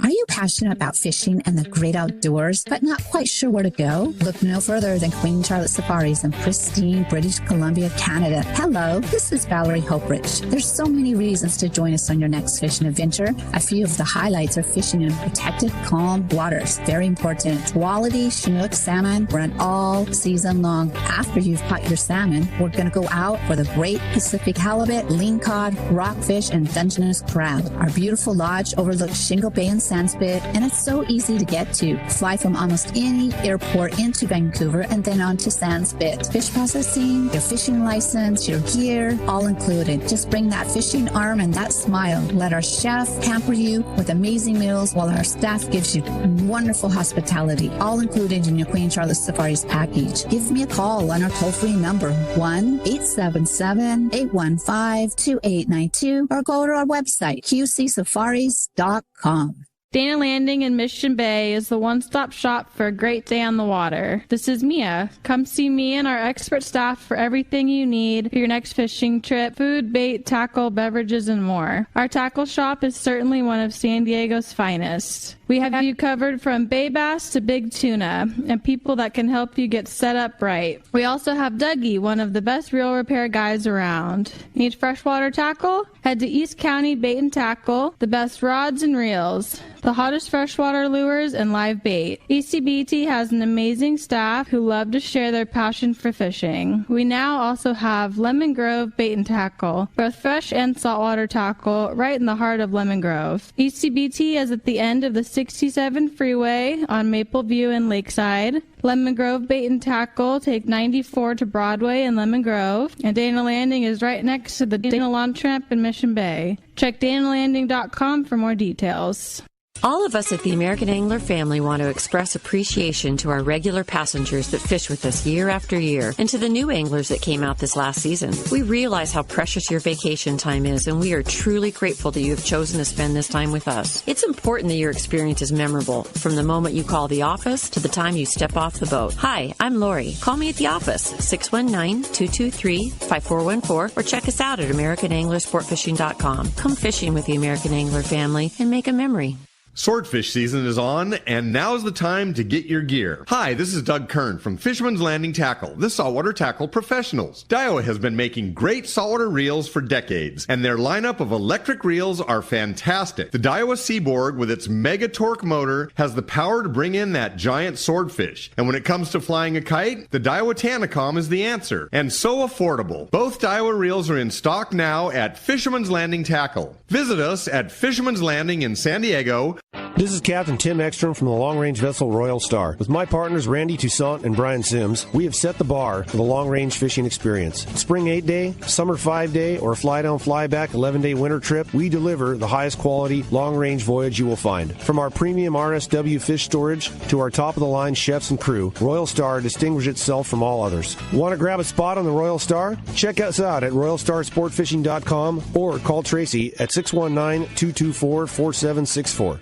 S12: Are you passionate about fishing and the great outdoors, but not quite sure where to go? Look no further than Queen Charlotte Safaris in pristine British Columbia, Canada. Hello, this is Valerie Hoprich. There's so many reasons to join us on your next fishing adventure. A few of the highlights are fishing in protected, calm waters. Very important. Quality Chinook salmon run all season long. After you've caught your salmon, we're going to go out for the great Pacific halibut, lingcod, rockfish, and Dungeness crab. Our beautiful lodge overlooks Shingle Bay and Sandspit, and it's so easy to get to. Fly from almost any airport into Vancouver and then on to Sandspit. Fish processing, your fishing license, your gear, all included. Just bring that fishing arm and that smile. Let our chef pamper you with amazing meals while our staff gives you wonderful hospitality, all included in your Queen Charlotte Safaris package. Give me a call on our toll-free number, 1-877-815-2892, or go to our website, qcsafaris.com.
S13: Dana Landing in Mission Bay is the one-stop shop for a great day on the water. This is Mia. Come see me and our expert staff for everything you need for your next fishing trip: food, bait, tackle, beverages, and more. Our tackle shop is certainly one of San Diego's finest. We have you covered from bay bass to big tuna, and people that can help you get set up right. We also have Dougie, one of the best reel repair guys around. Need freshwater tackle? Head to East County Bait and Tackle, the best rods and reels, the hottest freshwater lures, and live bait. ECBT has an amazing staff who love to share their passion for fishing. We now also have Lemon Grove Bait and Tackle, both fresh and saltwater tackle, right in the heart of Lemon Grove. ECBT is at the end of the 67 freeway on Maple View and Lakeside. Lemon Grove Bait and Tackle take 94 to Broadway in Lemon Grove, and Dana Landing is right next to the Dana Lawn Tramp in Mission Bay. Check danalanding.com for more details.
S14: All of us at the American Angler family want to express appreciation to our regular passengers that fish with us year after year, and to the new anglers that came out this last season. We realize how precious your vacation time is, and we are truly grateful that you have chosen to spend this time with us. It's important that your experience is memorable, from the moment you call the office to the time you step off the boat. Hi, I'm Lori. Call me at the office, 619-223-5414, or check us out at AmericanAnglerSportFishing.com. Come fishing with the American Angler family and make a memory.
S15: Swordfish season is on, and now's the time to get your gear. Hi, this is Doug Kern from Fisherman's Landing Tackle, the saltwater tackle professionals. Daiwa has been making great saltwater reels for decades, and their lineup of electric reels are fantastic. The Daiwa Seaborg, with its mega torque motor, has the power to bring in that giant swordfish. And when it comes to flying a kite, the Daiwa Tanacom is the answer, and so affordable. Both Daiwa reels are in stock now at Fisherman's Landing Tackle. Visit us at Fisherman's Landing in San Diego.
S16: This is Captain Tim Ekstrom from the long-range vessel Royal Star. With my partners Randy Toussaint and Brian Sims, we have set the bar for the long-range fishing experience. Spring 8-day, summer 5-day, or fly-down, fly-back 11-day winter trip, we deliver the highest quality long-range voyage you will find. From our premium RSW fish storage to our top-of-the-line chefs and crew, Royal Star distinguishes itself from all others. Want to grab a spot on the Royal Star? Check us out at RoyalStarSportFishing.com or call Tracy at 619-224-4764.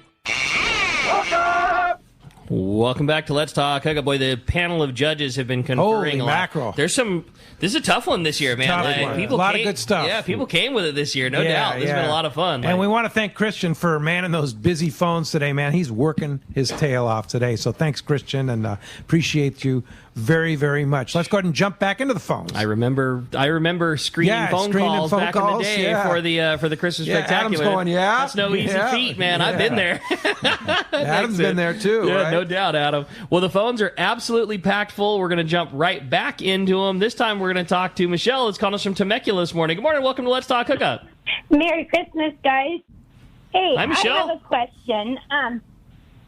S3: Welcome back to Let's Talk Hookup. Boy, the panel of judges have been conferring
S2: Holy mackerel.
S3: This is a tough one this year, man.
S2: A lot of good stuff.
S3: Yeah, people came with it this year, no doubt. This has been a lot of fun.
S2: And we want to thank Christian for manning those busy phones today, man. He's working his tail off today. So thanks, Christian, and appreciate you very, very much. Let's go ahead and jump back into the phones.
S3: I remember screening phone calls back in the day for the Christmas Spectacular.
S2: Adam's going,
S3: that's no easy feat, man. I've been there.
S2: Adam's been there too.
S3: Yeah,
S2: right?
S3: No doubt, Adam. Well, the phones are absolutely packed full. We're going to jump right back into them. This time we're going to talk to Michelle. It's calling us from Temecula this morning. Good morning. Welcome to Let's Talk Hookup.
S17: Merry Christmas, guys. Hey,
S3: hi, Michelle.
S17: I have a question.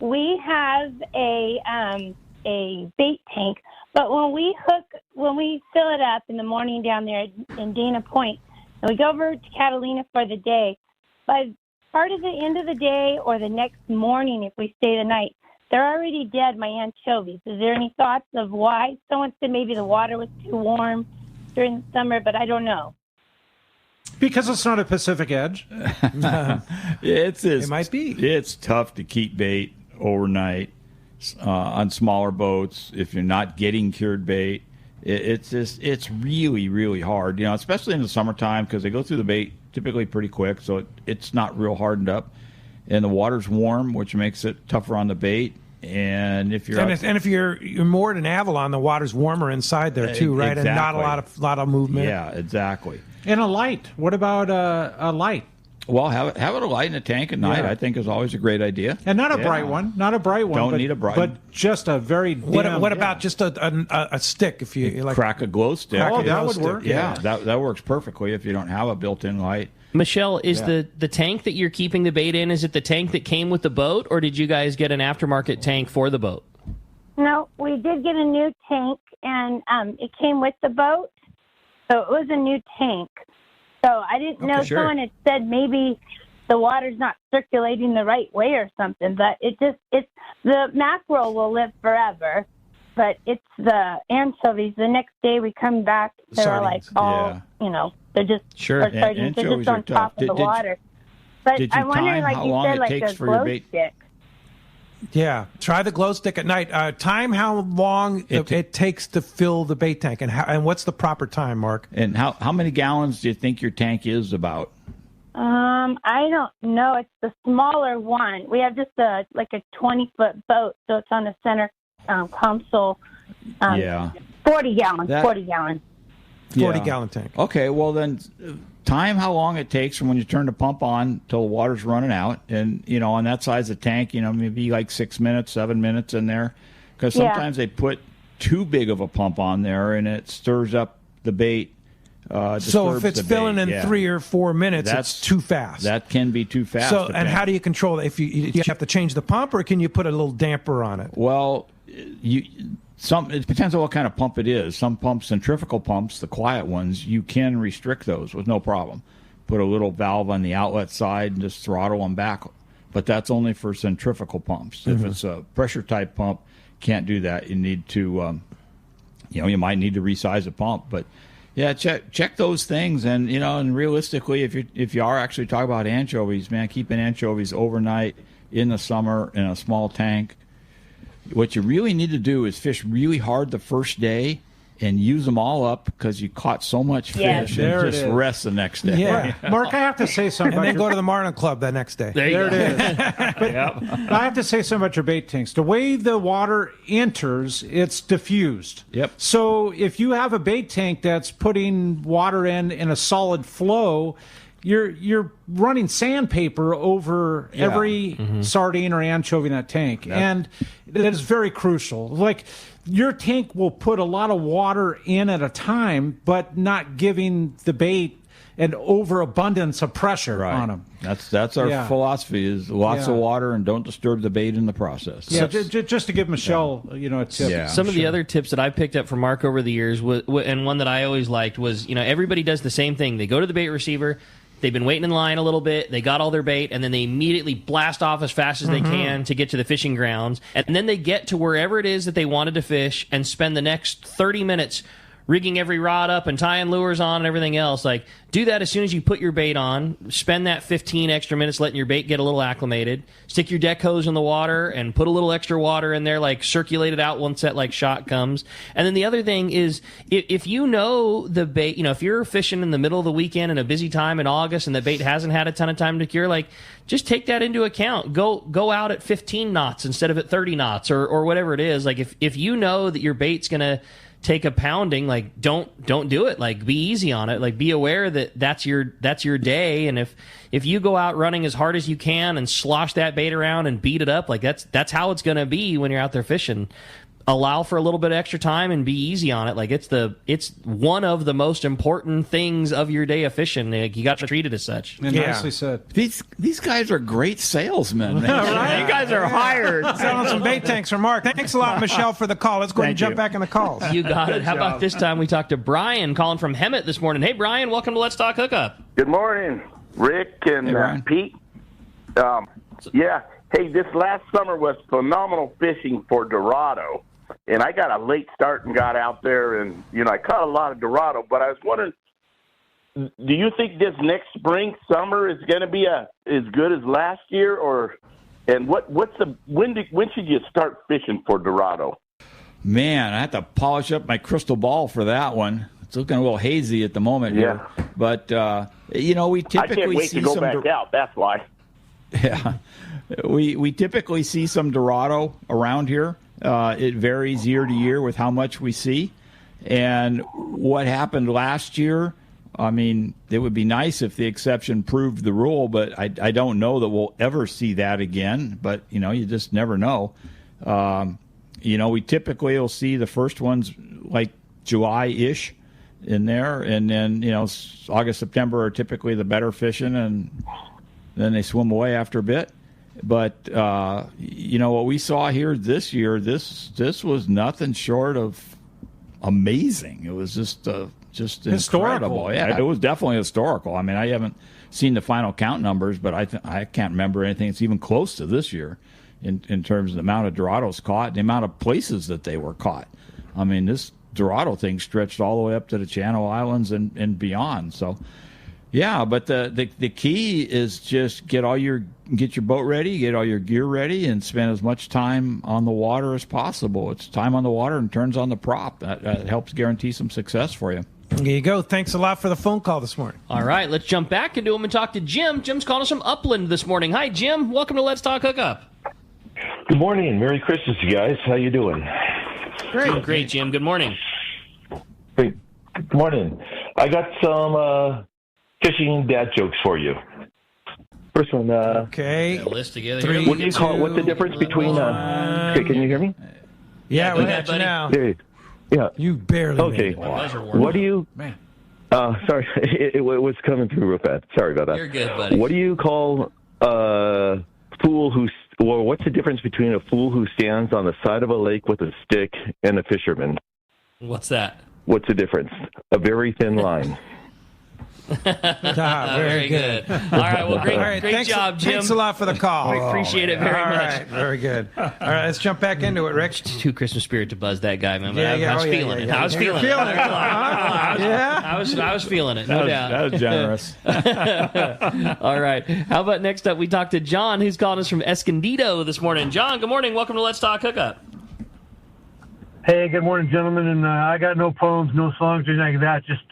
S17: We have a bait tank, but when we fill it up in the morning down there in Dana Point, and we go over to Catalina for the day, by part of the end of the day or the next morning, if we stay the night, they're already dead, my anchovies. Is there any thoughts of why? Someone said maybe the water was too warm during the summer, but I don't know.
S5: Because it's not a Pacific Edge.
S4: It might be. It's tough to keep bait overnight on smaller boats if you're not getting cured bait. It's really, really hard, especially in the summertime because they go through the bait typically pretty quick, so it's not real hardened up. And the water's warm, which makes it tougher on the bait. And if you're
S2: moored in Avalon, the water's warmer inside there too, right?
S4: Exactly.
S2: And not a lot of movement.
S4: Yeah, exactly.
S5: And a light. What about a light?
S4: Well, have it a light in a tank at night. I think is always a great idea.
S5: And not a bright one. Not a bright one.
S4: Don't need a bright one.
S5: But just a very dim.
S2: What about just a stick? If you like,
S4: crack a glow stick.
S5: That would work.
S4: Yeah, that works perfectly if you don't have a built-in light.
S3: Michelle, is the tank that you're keeping the bait in, is it the tank that came with the boat, or did you guys get an aftermarket tank for the boat?
S17: No, we did get a new tank, and it came with the boat, so it was a new tank. So I didn't know.
S3: Sure.
S17: Someone had said maybe the water's not circulating the right way or something, but it's the mackerel will live forever, but it's the anchovies. The next day we come back, they're like all, they're just sardines. They're just on top of the water. But I wonder, like you said, like a glow stick.
S2: Yeah, try the glow stick at night. Time how long it takes to fill the bait tank, and what's the proper time, Mark?
S4: And how many gallons do you think your tank is about?
S17: I don't know. It's the smaller one. We have just a 20-foot boat, so it's on the center console. 40 gallons. 40 gallons.
S2: 40-gallon tank.
S4: Okay, well then, time how long it takes from when you turn the pump on till the water's running out, and on that size of tank, maybe like 6 minutes, 7 minutes in there, because sometimes they put too big of a pump on there and it stirs up the bait.
S2: So if it's filling in 3 or 4 minutes, it's too fast.
S4: That can be too fast.
S2: So, and how do you control it? If you have to change the pump, or can you put a little damper on it?
S4: Well, it depends on what kind of pump it is. Some pumps, centrifugal pumps, the quiet ones, you can restrict those with no problem. Put a little valve on the outlet side and just throttle them back. But that's only for centrifugal pumps.
S2: Mm-hmm.
S4: If it's a pressure type pump, can't do that. You need to, you might need to resize the pump. But yeah, check those things. And and realistically, if you are actually talking about anchovies, man, keeping anchovies overnight in the summer in a small tank. What you really need to do is fish really hard the first day and use them all up because you caught so much fish and just rest the next day.
S2: Yeah.
S5: Mark, I have to say something.
S2: And then go to the Marlin Club the next day.
S5: There it is. But I have to say something about your bait tanks. The way the water enters, it's diffused.
S4: Yep.
S5: So if you have a bait tank that's putting water in a solid flow, you're running sandpaper over every sardine or anchovy in that tank. And that is very crucial. Like, your tank will put a lot of water in at a time, but not giving the bait an overabundance of pressure on them.
S4: That's our philosophy, is lots of water and don't disturb the bait in the process.
S5: Yeah, just to give Michelle, a tip.
S4: Yeah,
S3: Some of the other tips that I picked up from Mark over the years, and one that I always liked was, everybody does the same thing. They go to the bait receiver. They've been waiting in line a little bit. They got all their bait, and then they immediately blast off as fast as they can to get to the fishing grounds. And then they get to wherever it is that they wanted to fish and spend the next 30 minutes rigging every rod up and tying lures on and everything else. Like, do that as soon as you put your bait on. Spend that 15 extra minutes letting your bait get a little acclimated. Stick your deck hose in the water and put a little extra water in there, like circulate it out once that like shot comes. And then the other thing is, if you know the bait, if you're fishing in the middle of the weekend in a busy time in August and the bait hasn't had a ton of time to cure, like, just take that into account. Go out at 15 knots instead of at 30 knots or whatever it is. Like, if you know that your bait's gonna take a pounding, like, don't do it. Like, be easy on it. Like, be aware that that's your day. And if you go out running as hard as you can and slosh that bait around and beat it up, like, that's how it's going to be when you're out there fishing. Allow for a little bit of extra time and be easy on it. Like, it's one of the most important things of your day of fishing. Like, you got to treat it as such.
S5: And nicely said.
S4: These guys are great salesmen.
S2: Right?
S4: You guys are hired.
S2: Selling some bait tanks for Mark. Thanks a lot, Michelle, for the call. Let's go ahead and jump back in the calls.
S3: You got it. How about this time we talked to Brian calling from Hemet this morning. Hey, Brian, welcome to Let's Talk Hookup.
S6: Good morning, Rick and Pete. Yeah. Hey, this last summer was phenomenal fishing for Dorado. And I got a late start and got out there, and, I caught a lot of Dorado. But I was wondering, do you think this next spring, summer is going to be as good as last year? And when should you start fishing for Dorado?
S4: Man, I have to polish up my crystal ball for that one. It's looking a little hazy at the moment here. But, we typically
S6: I can't wait
S4: see
S6: to go
S4: some
S6: back out. That's why.
S4: Yeah. We typically see some Dorado around here. It varies year to year with how much we see. And what happened last year, I mean, it would be nice if the exception proved the rule, but I don't know that we'll ever see that again. But, you just never know. We typically will see the first ones like July-ish in there. And then, August, September are typically the better fishing, and then they swim away after a bit. But what we saw here this year, this was nothing short of amazing. It was just incredible. Yeah, it was definitely historical. I mean, I haven't seen the final count numbers, but I can't remember anything that's even close to this year in terms of the amount of Dorados caught, and the amount of places that they were caught. I mean, this Dorado thing stretched all the way up to the Channel Islands and beyond. So. Yeah, but the key is just get your boat ready, get all your gear ready, and spend as much time on the water as possible. It's time on the water and turns on the prop. That helps guarantee some success for you.
S2: There you go. Thanks a lot for the phone call this morning.
S3: All right, let's jump back into him and talk to Jim. Jim's calling us from Upland this morning. Hi, Jim. Welcome to Let's Talk Hookup.
S18: Good morning. Merry Christmas, you guys. How you doing?
S3: Great, Jim. Good morning.
S18: Great. Good morning. I got some fishing dad jokes for you. First one.
S2: Okay.
S3: List together.
S18: What do you call? What's the difference between? Okay, can you hear me?
S2: Yeah, we got you now.
S18: Yeah.
S2: You barely.
S18: Okay. What do you?
S2: Man.
S18: Sorry, it was coming through real fast. Sorry about that.
S3: You're good, buddy.
S18: What do you call a fool who? Well, what's the difference between a fool who stands on the side of a lake with a stick and a fisherman?
S3: What's that?
S18: What's the difference? A very thin line.
S3: Very good. All right, well, great job, Jim.
S2: Thanks a lot for the call.
S3: We appreciate it very much.
S2: Right, very good. All right, let's jump back into it, Rick.
S3: Too Christmas spirit to buzz that guy, man.
S2: I
S3: was feeling it. I was feeling it. I was feeling it, no doubt.
S4: That was generous.
S3: All right. How about next up, we talk to John, who's calling us from Escondido this morning. John, good morning. Welcome to Let's Talk Hookup.
S11: Hey, good morning, gentlemen. And I got no poems, no songs, or anything like that. Just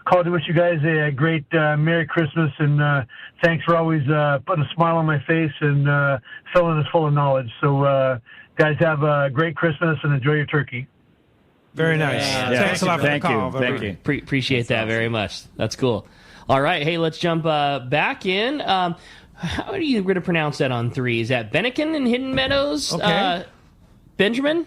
S11: called to wish you guys a great Merry Christmas, and thanks for always putting a smile on my face and filling us full of knowledge. So, guys, have a great Christmas and enjoy your turkey.
S2: Very nice. Thanks a lot for the call.
S4: Thank you.
S3: Appreciate that very much. That's cool. All right. Hey, let's jump back in. How are you going to pronounce that on three? Is that Bennikin in Hidden Meadows?
S2: Okay.
S3: Benjamin?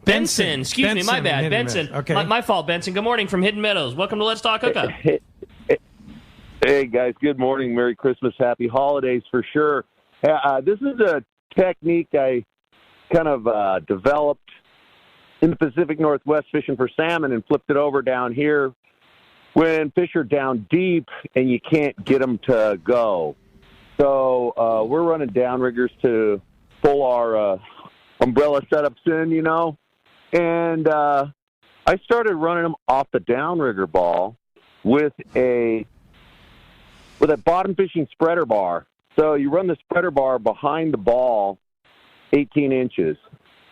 S3: Benson. Excuse me, my bad. Benson.
S2: Okay.
S3: My fault, Benson. Good morning from Hidden Meadows. Welcome to Let's Talk Hookup.
S6: Hey, guys. Good morning. Merry Christmas. Happy holidays for sure. This is a technique I kind of developed in the Pacific Northwest fishing for salmon and flipped it over down here when fish are down deep and you can't get them to go. So we're running downriggers to pull our umbrella setups in, and I
S19: I started running them off the downrigger ball with a bottom fishing spreader bar. So you run the spreader bar behind the ball 18 inches,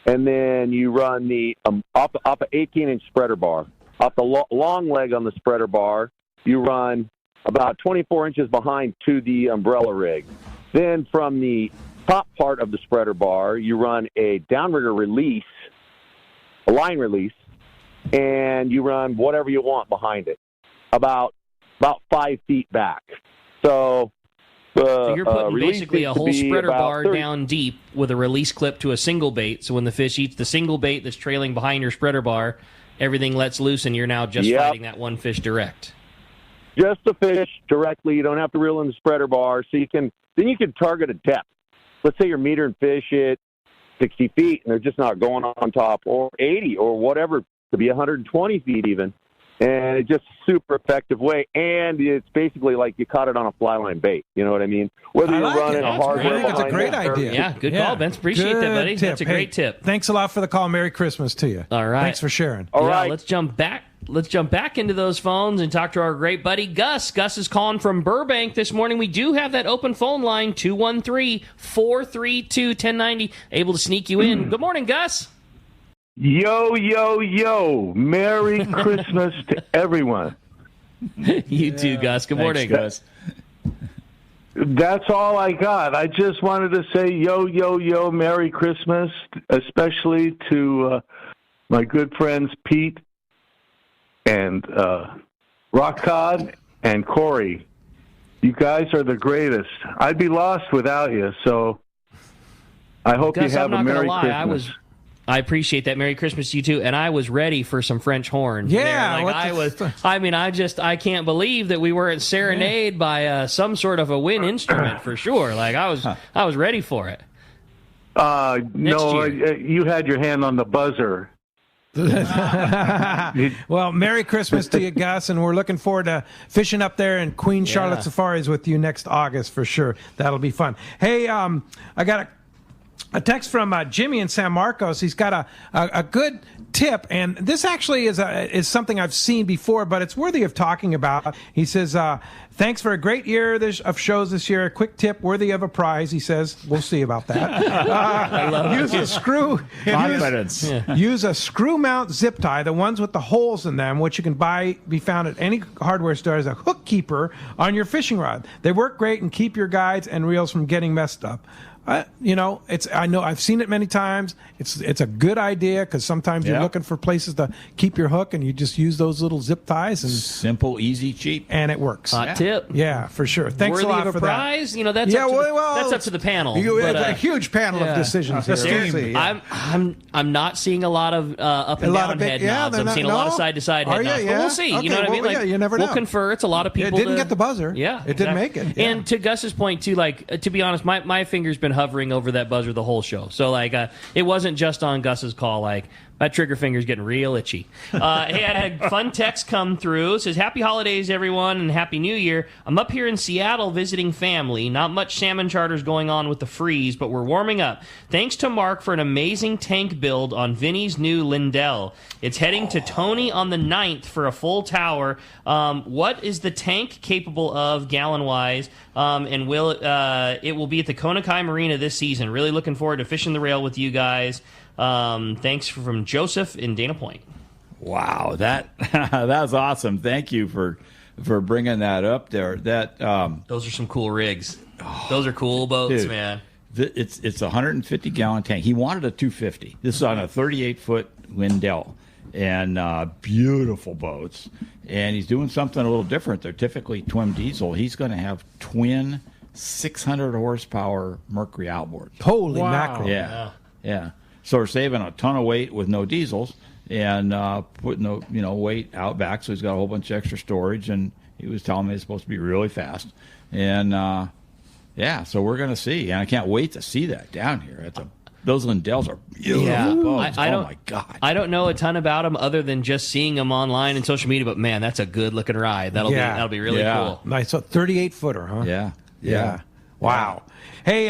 S19: and then you run the off an 18-inch spreader bar. Off the long leg on the spreader bar, you run about 24 inches behind to the umbrella rig. Then from the top part of the spreader bar, you run a downrigger release, a line release, and you run whatever you want behind it, about 5 feet back. So
S3: you're putting basically a whole spreader bar
S19: 30.
S3: down deep with a release clip to a single bait. So when the fish eats the single bait that's trailing behind your spreader bar, everything lets loose, and you're now just fighting that one fish direct.
S19: Just the fish directly. You don't have to reel in the spreader bar. So you can target a depth. Let's say you're metering fish at 60 feet, and they're just not going on top, or 80, or whatever. Could be 120 feet even. And it's just a super effective way. And it's basically like you caught it on a fly line bait. You know what I mean? Whether you're running a hardware,
S2: I think it's a great idea.
S3: Yeah, good call, Vince. Appreciate that, buddy. That's a great tip.
S2: Thanks a lot for the call. Merry Christmas to you.
S3: All right.
S2: Thanks for sharing.
S3: All right. Let's jump back. Let's jump back into those phones and talk to our great buddy Gus. Gus is calling from Burbank this morning. We do have that open phone line, 213-432-1090, able to sneak you in. Good morning, Gus.
S20: Yo, yo, yo. Merry Christmas to everyone.
S3: You too, Gus. Good morning.
S4: Gus.
S20: That's all I got. I just wanted to say yo, yo, yo, Merry Christmas, especially to my good friends Pete and Rock Cod and Corey. You guys are the greatest. I'd be lost without you, so I hope
S3: Gus,
S20: you have
S3: I'm not
S20: a Merry
S3: gonna lie.
S20: Christmas.
S3: I appreciate that. Merry Christmas to you too. And I was ready for some French horn.
S2: Yeah,
S3: I can't believe that we weren't serenaded by some sort of a wind instrument for sure. Like I was ready for it.
S20: No, you had your hand on the buzzer.
S2: Well, Merry Christmas to you, Gus, and we're looking forward to fishing up there in Queen Charlotte Safaris with you next August for sure. That'll be fun. Hey, I got a text from Jimmy in San Marcos. He's got a good tip, and this actually is something I've seen before, but it's worthy of talking about. He says, thanks for a great year of shows this year. A quick tip worthy of a prize, he says. We'll see about that. Use a screw.
S4: Confidence.
S2: Use a screw mount zip tie, the ones with the holes in them, which you can be found at any hardware store as a hook keeper on your fishing rod. They work great and keep your guides and reels from getting messed up. I know I've seen it many times. It's a good idea because sometimes you're looking for places to keep your hook, and you just use those little zip ties and
S4: simple, easy, cheap,
S2: and it works.
S3: Hot tip.
S2: Yeah, for sure. Thanks
S3: Worthy
S2: a lot
S3: of a
S2: for
S3: prize?
S2: that.
S3: You know, that's up to the panel.
S2: A huge panel of decisions here.
S3: I'm not seeing a lot of up and down head nods. I'm seeing a lot of side to side head nods. But we'll see.
S2: Okay,
S3: you know what I mean? Like,
S2: you never know.
S3: We'll confer. It's a lot of people.
S2: It didn't get the buzzer.
S3: Yeah,
S2: it didn't make it. Yeah.
S3: And to Gus's point too, like to be honest, my finger's been hovering over that buzzer the whole show. So like it wasn't just on Gus's call. Like my trigger finger's getting real itchy. Hey, I had a fun text come through. It says, happy holidays, everyone, and happy new year. I'm up here in Seattle visiting family. Not much salmon charters going on with the freeze, but we're warming up. Thanks to Mark for an amazing tank build on Vinny's new Lindell. It's heading to Tony on the 9th for a full tower. What is the tank capable of gallon-wise? And it will be at the Konakai Marina this season. Really looking forward to fishing the rail with you guys. Thanks from Joseph in Dana Point.
S4: Wow, that was awesome. Thank you for bringing that up there.
S3: Those are some cool rigs. Those are cool boats,
S4: dude,
S3: man.
S4: It's a 150-gallon tank. He wanted a 250. This is on a 38-foot Lindell, and beautiful boats. And he's doing something a little different. They're typically twin diesel. He's going to have twin 600 horsepower Mercury outboards.
S2: Holy mackerel!
S4: Yeah. So we're saving a ton of weight with no diesels and putting the weight out back. So he's got a whole bunch of extra storage. And he was telling me it's supposed to be really fast. And so we're going to see. And I can't wait to see that down here. Those Lindells are beautiful boats. Oh my God!
S3: I don't know a ton about them other than just seeing them online and social media. But man, that's a good looking ride. That'll be really cool.
S2: Nice. So 38-footer, huh?
S4: Yeah.
S2: Wow. Hey,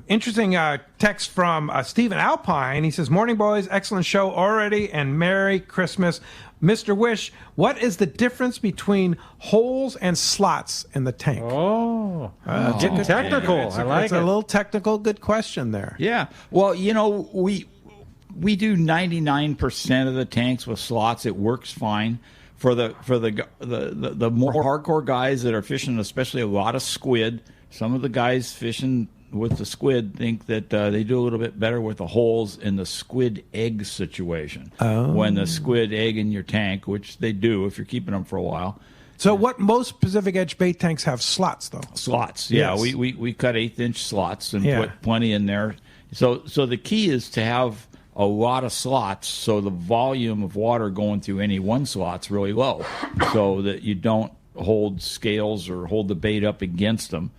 S2: interesting text from Stephen Alpine. He says, "Morning, boys. Excellent show already, and Merry Christmas. Mr. Wisch, what is the difference between holes and slots in the tank?"
S5: Getting technical. I like
S2: it. It's a little technical. Good question there.
S4: Yeah. Well, we do 99% of the tanks with slots. It works fine. For the more hardcore guys that are fishing, especially a lot of squid, some of the guys fishing with the squid think that they do a little bit better with the holes in the squid egg situation. When the squid egg in your tank, which they do if you're keeping them for a while.
S2: So what most Pacific Edge bait tanks have slots, though?
S4: Slots, yeah.
S2: Yes.
S4: We cut 1/8-inch slots and put plenty in there. So the key is to have a lot of slots, so the volume of water going through any one slot's really low, so that you don't hold scales or hold the bait up against them,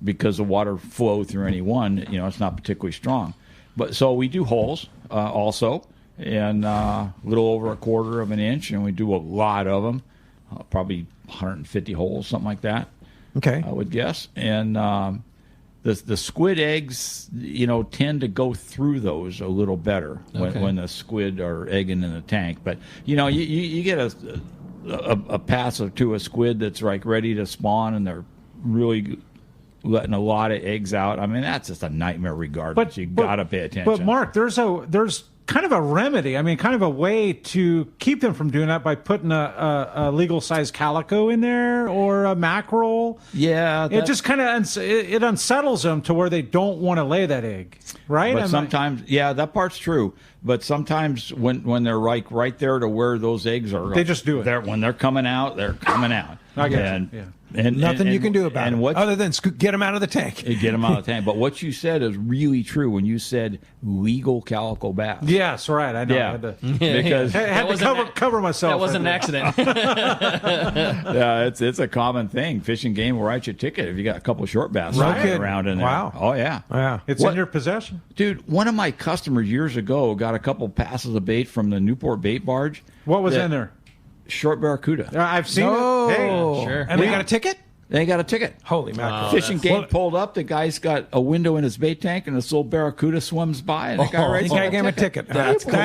S4: because the water flow through any one, it's not particularly strong. But so we do holes also, and a little over 1/4 of an inch, and we do a lot of them, probably 150 holes, something like that.
S2: Okay,
S4: I would guess, and the squid eggs, tend to go through those a little better when the squid are egging in the tank. But you get a pass to a squid that's like ready to spawn, and they're really letting a lot of eggs out. I mean, that's just a nightmare regardless. You got to pay attention.
S5: But Mark, there's kind of a remedy. I mean, kind of a way to keep them from doing that by putting a legal size calico in there or a mackerel.
S4: Yeah,
S5: it just kind of it unsettles them to where they don't want to lay that egg, right?
S4: But sometimes, that part's true. But sometimes when they're like right there to where those eggs are,
S5: they just do it.
S4: When they're coming out, they're coming out.
S5: I get it. Yeah.
S2: And nothing you can do about it other than get them out of the tank.
S4: Get them out of the tank. But what you said is really true when you said legal calico bass.
S5: Yes, right. I know.
S4: Yeah.
S5: I had to,
S4: because
S5: I had to cover myself.
S3: That wasn't an accident.
S4: Yeah, it's a common thing. Fish and Game will write you a ticket if you got a couple of short bass around in there.
S2: Wow.
S4: Oh, yeah.
S2: Yeah.
S5: It's in your possession.
S4: Dude, one of my customers years ago got a couple passes of bait from the Newport bait barge.
S5: What was in there?
S4: Short barracuda.
S5: I've seen it. Hey,
S2: sure. And they got a ticket?
S4: They got a ticket.
S2: Holy mackerel.
S4: Fish and Game pulled up. The guy's got a window in his bait tank, and this little barracuda swims by, and the guy writes
S2: gave him a ticket. That's cold.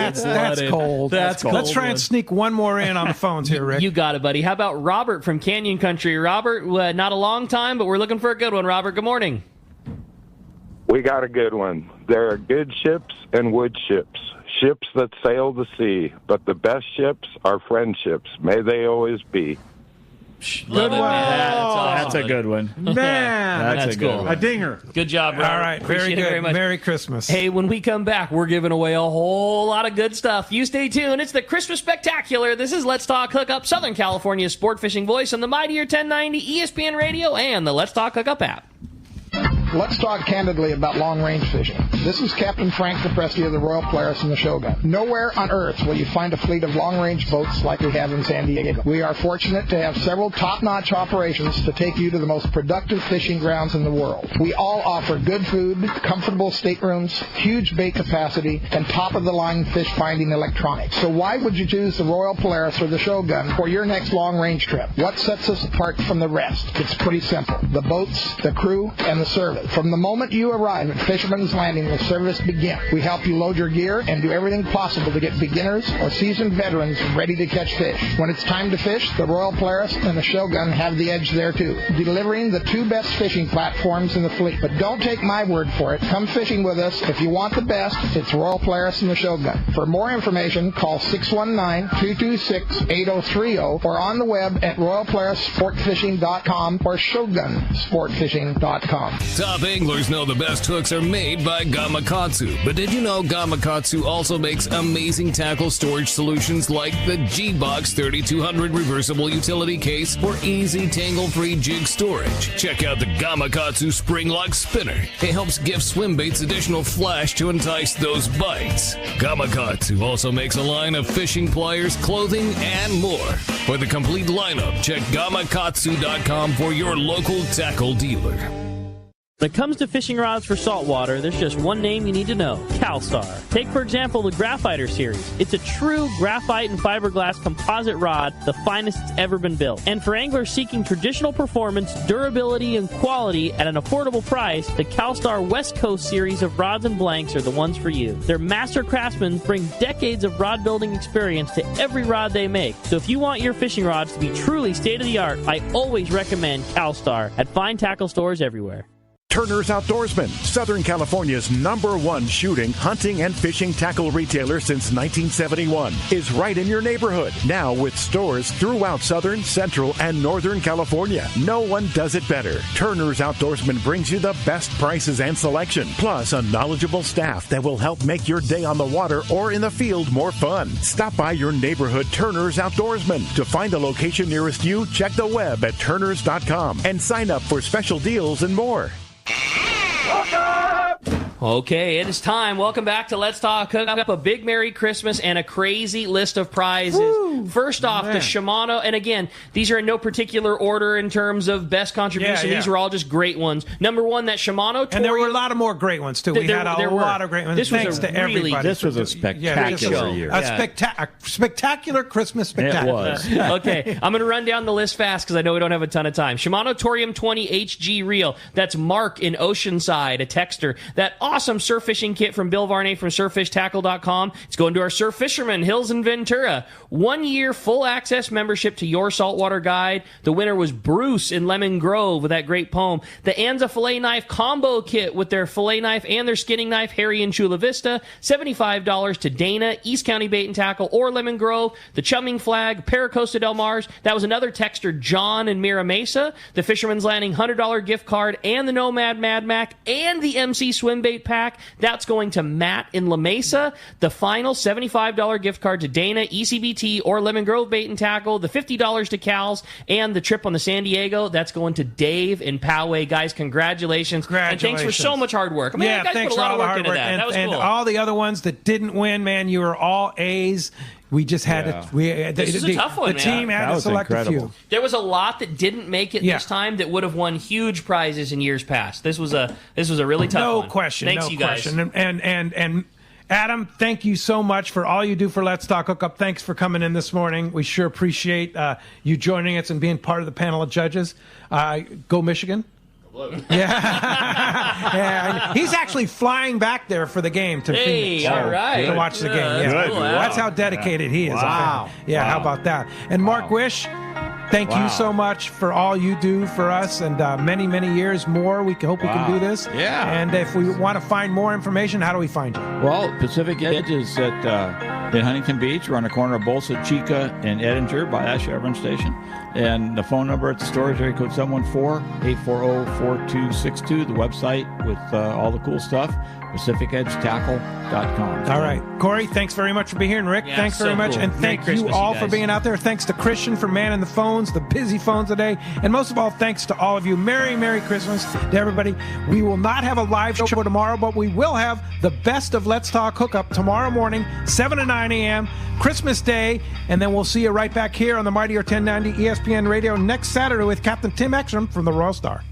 S2: That's cold. Let's try and sneak one more in on the phones here, Rick.
S3: You got it, buddy. How about Robert from Canyon Country? Robert, not a long time, but we're looking for a good one. Robert, good morning.
S21: We got a good one. There are good ships and wood ships, ships that sail the sea, but the best ships are friendships. May they always be.
S3: Love
S5: good
S3: it,
S5: one.
S3: man.
S4: That's a good one.
S5: Man,
S4: that's a good
S3: cool.
S4: one.
S5: A dinger.
S3: Good job, Robert.
S2: All right,
S3: Appreciate
S2: very good.
S3: it very much.
S2: Merry Christmas.
S3: Hey, when we come back, we're giving away a whole lot of good stuff. You stay tuned. It's the Christmas Spectacular. This is Let's Talk Hookup, Southern California's sport fishing voice on the Mightier 1090 ESPN Radio and the Let's Talk Hookup app.
S22: Let's talk candidly about long-range fishing. This is Captain Frank DePresti of the Royal Polaris and the Shogun. Nowhere on Earth will you find a fleet of long-range boats like we have in San Diego. We are fortunate to have several top-notch operations to take you to the most productive fishing grounds in the world. We all offer good food, comfortable staterooms, huge bait capacity, and top-of-the-line fish-finding electronics. So why would you choose the Royal Polaris or the Shogun for your next long-range trip? What sets us apart from the rest? It's pretty simple. The boats, the crew, and the service. From the moment you arrive at Fisherman's Landing, the service begins. We help you load your gear and do everything possible to get beginners or seasoned veterans ready to catch fish. When it's time to fish, the Royal Polaris and the Shogun have the edge there too, delivering the two best fishing platforms in the fleet. But don't take my word for it. Come fishing with us. If you want the best, it's Royal Polaris and the Shogun. For more information, call 619-226-8030 or on the web at royalpolarissportfishing.com or shogunsportfishing.com.
S23: Top anglers know the best hooks are made by Gamakatsu, but did you know Gamakatsu also makes amazing tackle storage solutions like the G-Box 3200 reversible utility case for easy tangle-free jig storage? Check out the Gamakatsu Spring Lock Spinner. It helps give swim baits additional flash to entice those bites. Gamakatsu also makes a line of fishing pliers, clothing, and more. For the complete lineup, check Gamakatsu.com for your local tackle dealer.
S1: When it comes to fishing rods for saltwater, there's just one name you need to know, CalStar. Take, for example, the Graphiter series. It's a true graphite and fiberglass composite rod, the finest it's ever been built. And for anglers seeking traditional performance, durability, and quality at an affordable price, the CalStar West Coast series of rods and blanks are the ones for you. Their master craftsmen bring decades of rod building experience to every rod they make. So if you want your fishing rods to be truly state-of-the-art, I always recommend CalStar at fine tackle stores everywhere.
S7: Turner's Outdoorsman, Southern California's #1 shooting, hunting, and fishing tackle retailer since 1971, is right in your neighborhood. Now with stores throughout Southern, Central, and Northern California. No one does it better. Turner's Outdoorsman brings you the best prices and selection, plus a knowledgeable staff that will help make your day on the water or in the field more fun. Stop by your neighborhood Turner's Outdoorsman. To find a location nearest you, check the web at turners.com and sign up for special deals and more.
S3: Okay, it is time. Welcome back to Let's Talk Hookup. A big Merry Christmas and a crazy list of prizes. Woo! First off, the Shimano. And again, these are in no particular order in terms of best contribution.
S2: Yeah.
S3: These were all just great ones. Number one, that Shimano Tori.
S2: And there were a lot of more great ones, too. We had a lot of great ones.
S3: Thanks to everybody.
S4: This was a spectacular year.
S2: A spectacular Christmas spectacular.
S4: It was.
S3: Okay, I'm going to run down the list fast because I know we don't have a ton of time. Shimano Torium 20 HG Reel. That's Mark in Oceanside, a texter. That awesome surf fishing kit from Bill Varney from surffishtackle.com. It's going to our surf fishermen, Hills and Ventura. 1 year full access membership to your saltwater guide. The winner was Bruce in Lemon Grove with that great poem. The Anza fillet knife combo kit with their fillet knife and their skinning knife, Harry in Chula Vista. $75 to Dana, East County Bait and Tackle, or Lemon Grove. The Chumming Flag, Paracosta Del Mars. That was another texter, John in Mira Mesa. The Fisherman's Landing $100 gift card and the Nomad Mad Mac and the MC Swim Bait Pack. That's going to Matt in La Mesa. The final $75 gift card to Dana, ECBT, or Lemon Grove Bait and Tackle. The $50 to Cal's and the trip on the San Diego. That's going to Dave in Poway. Guys, congratulations. And thanks for so much hard work. I mean, you guys
S2: thanks
S3: put a lot
S2: for all
S3: of
S2: the
S3: work
S2: hard
S3: into
S2: work.
S3: that. That was
S2: And
S3: cool.
S2: all the other ones that didn't win, man, you were all A's. We just had
S3: This is a tough one,
S2: the
S3: man.
S2: team had to select a few.
S3: There was a lot that didn't make it this time that would have won huge prizes in years past. This was a really tough one.
S2: No question.
S3: Thanks,
S2: no
S3: you guys.
S2: question. And Adam, thank you so much for all you do for Let's Talk Hookup. Thanks for coming in this morning. We sure appreciate you joining us and being part of the panel of judges. Go Michigan. Yeah, he's actually flying back there for the game to Phoenix.
S3: All right.
S2: To watch the game. Yeah.
S3: Cool.
S2: That's how dedicated he is.
S5: Wow.
S2: Yeah, how about that? And Mark Wisch, thank you so much for all you do for us, and many, many years more. We hope we can do this.
S4: Yeah.
S2: And if we want to find more information, how do we find you?
S4: Well, Pacific Edge is in Huntington Beach. We're on the corner of Bolsa Chica and Edinger by that Chevron station. And the phone number at the store is area code 714-840-4262. The website with all the cool stuff, PacificEdgeTackle.com.
S2: All right. Corey, thanks very much for being here. And Rick, thanks very much.
S3: Cool.
S2: And thank you all for being out there. Thanks to Christian for manning the phones, the busy phones today. And most of all, thanks to all of you. Merry, Merry Christmas to everybody. We will not have a live show tomorrow, but we will have the best of Let's Talk Hookup tomorrow morning, 7 to 9 a.m., Christmas Day. And then we'll see you right back here on the Mightier 1090 ESPN Radio next Saturday with Captain Tim Ekstrom from the Royal Star.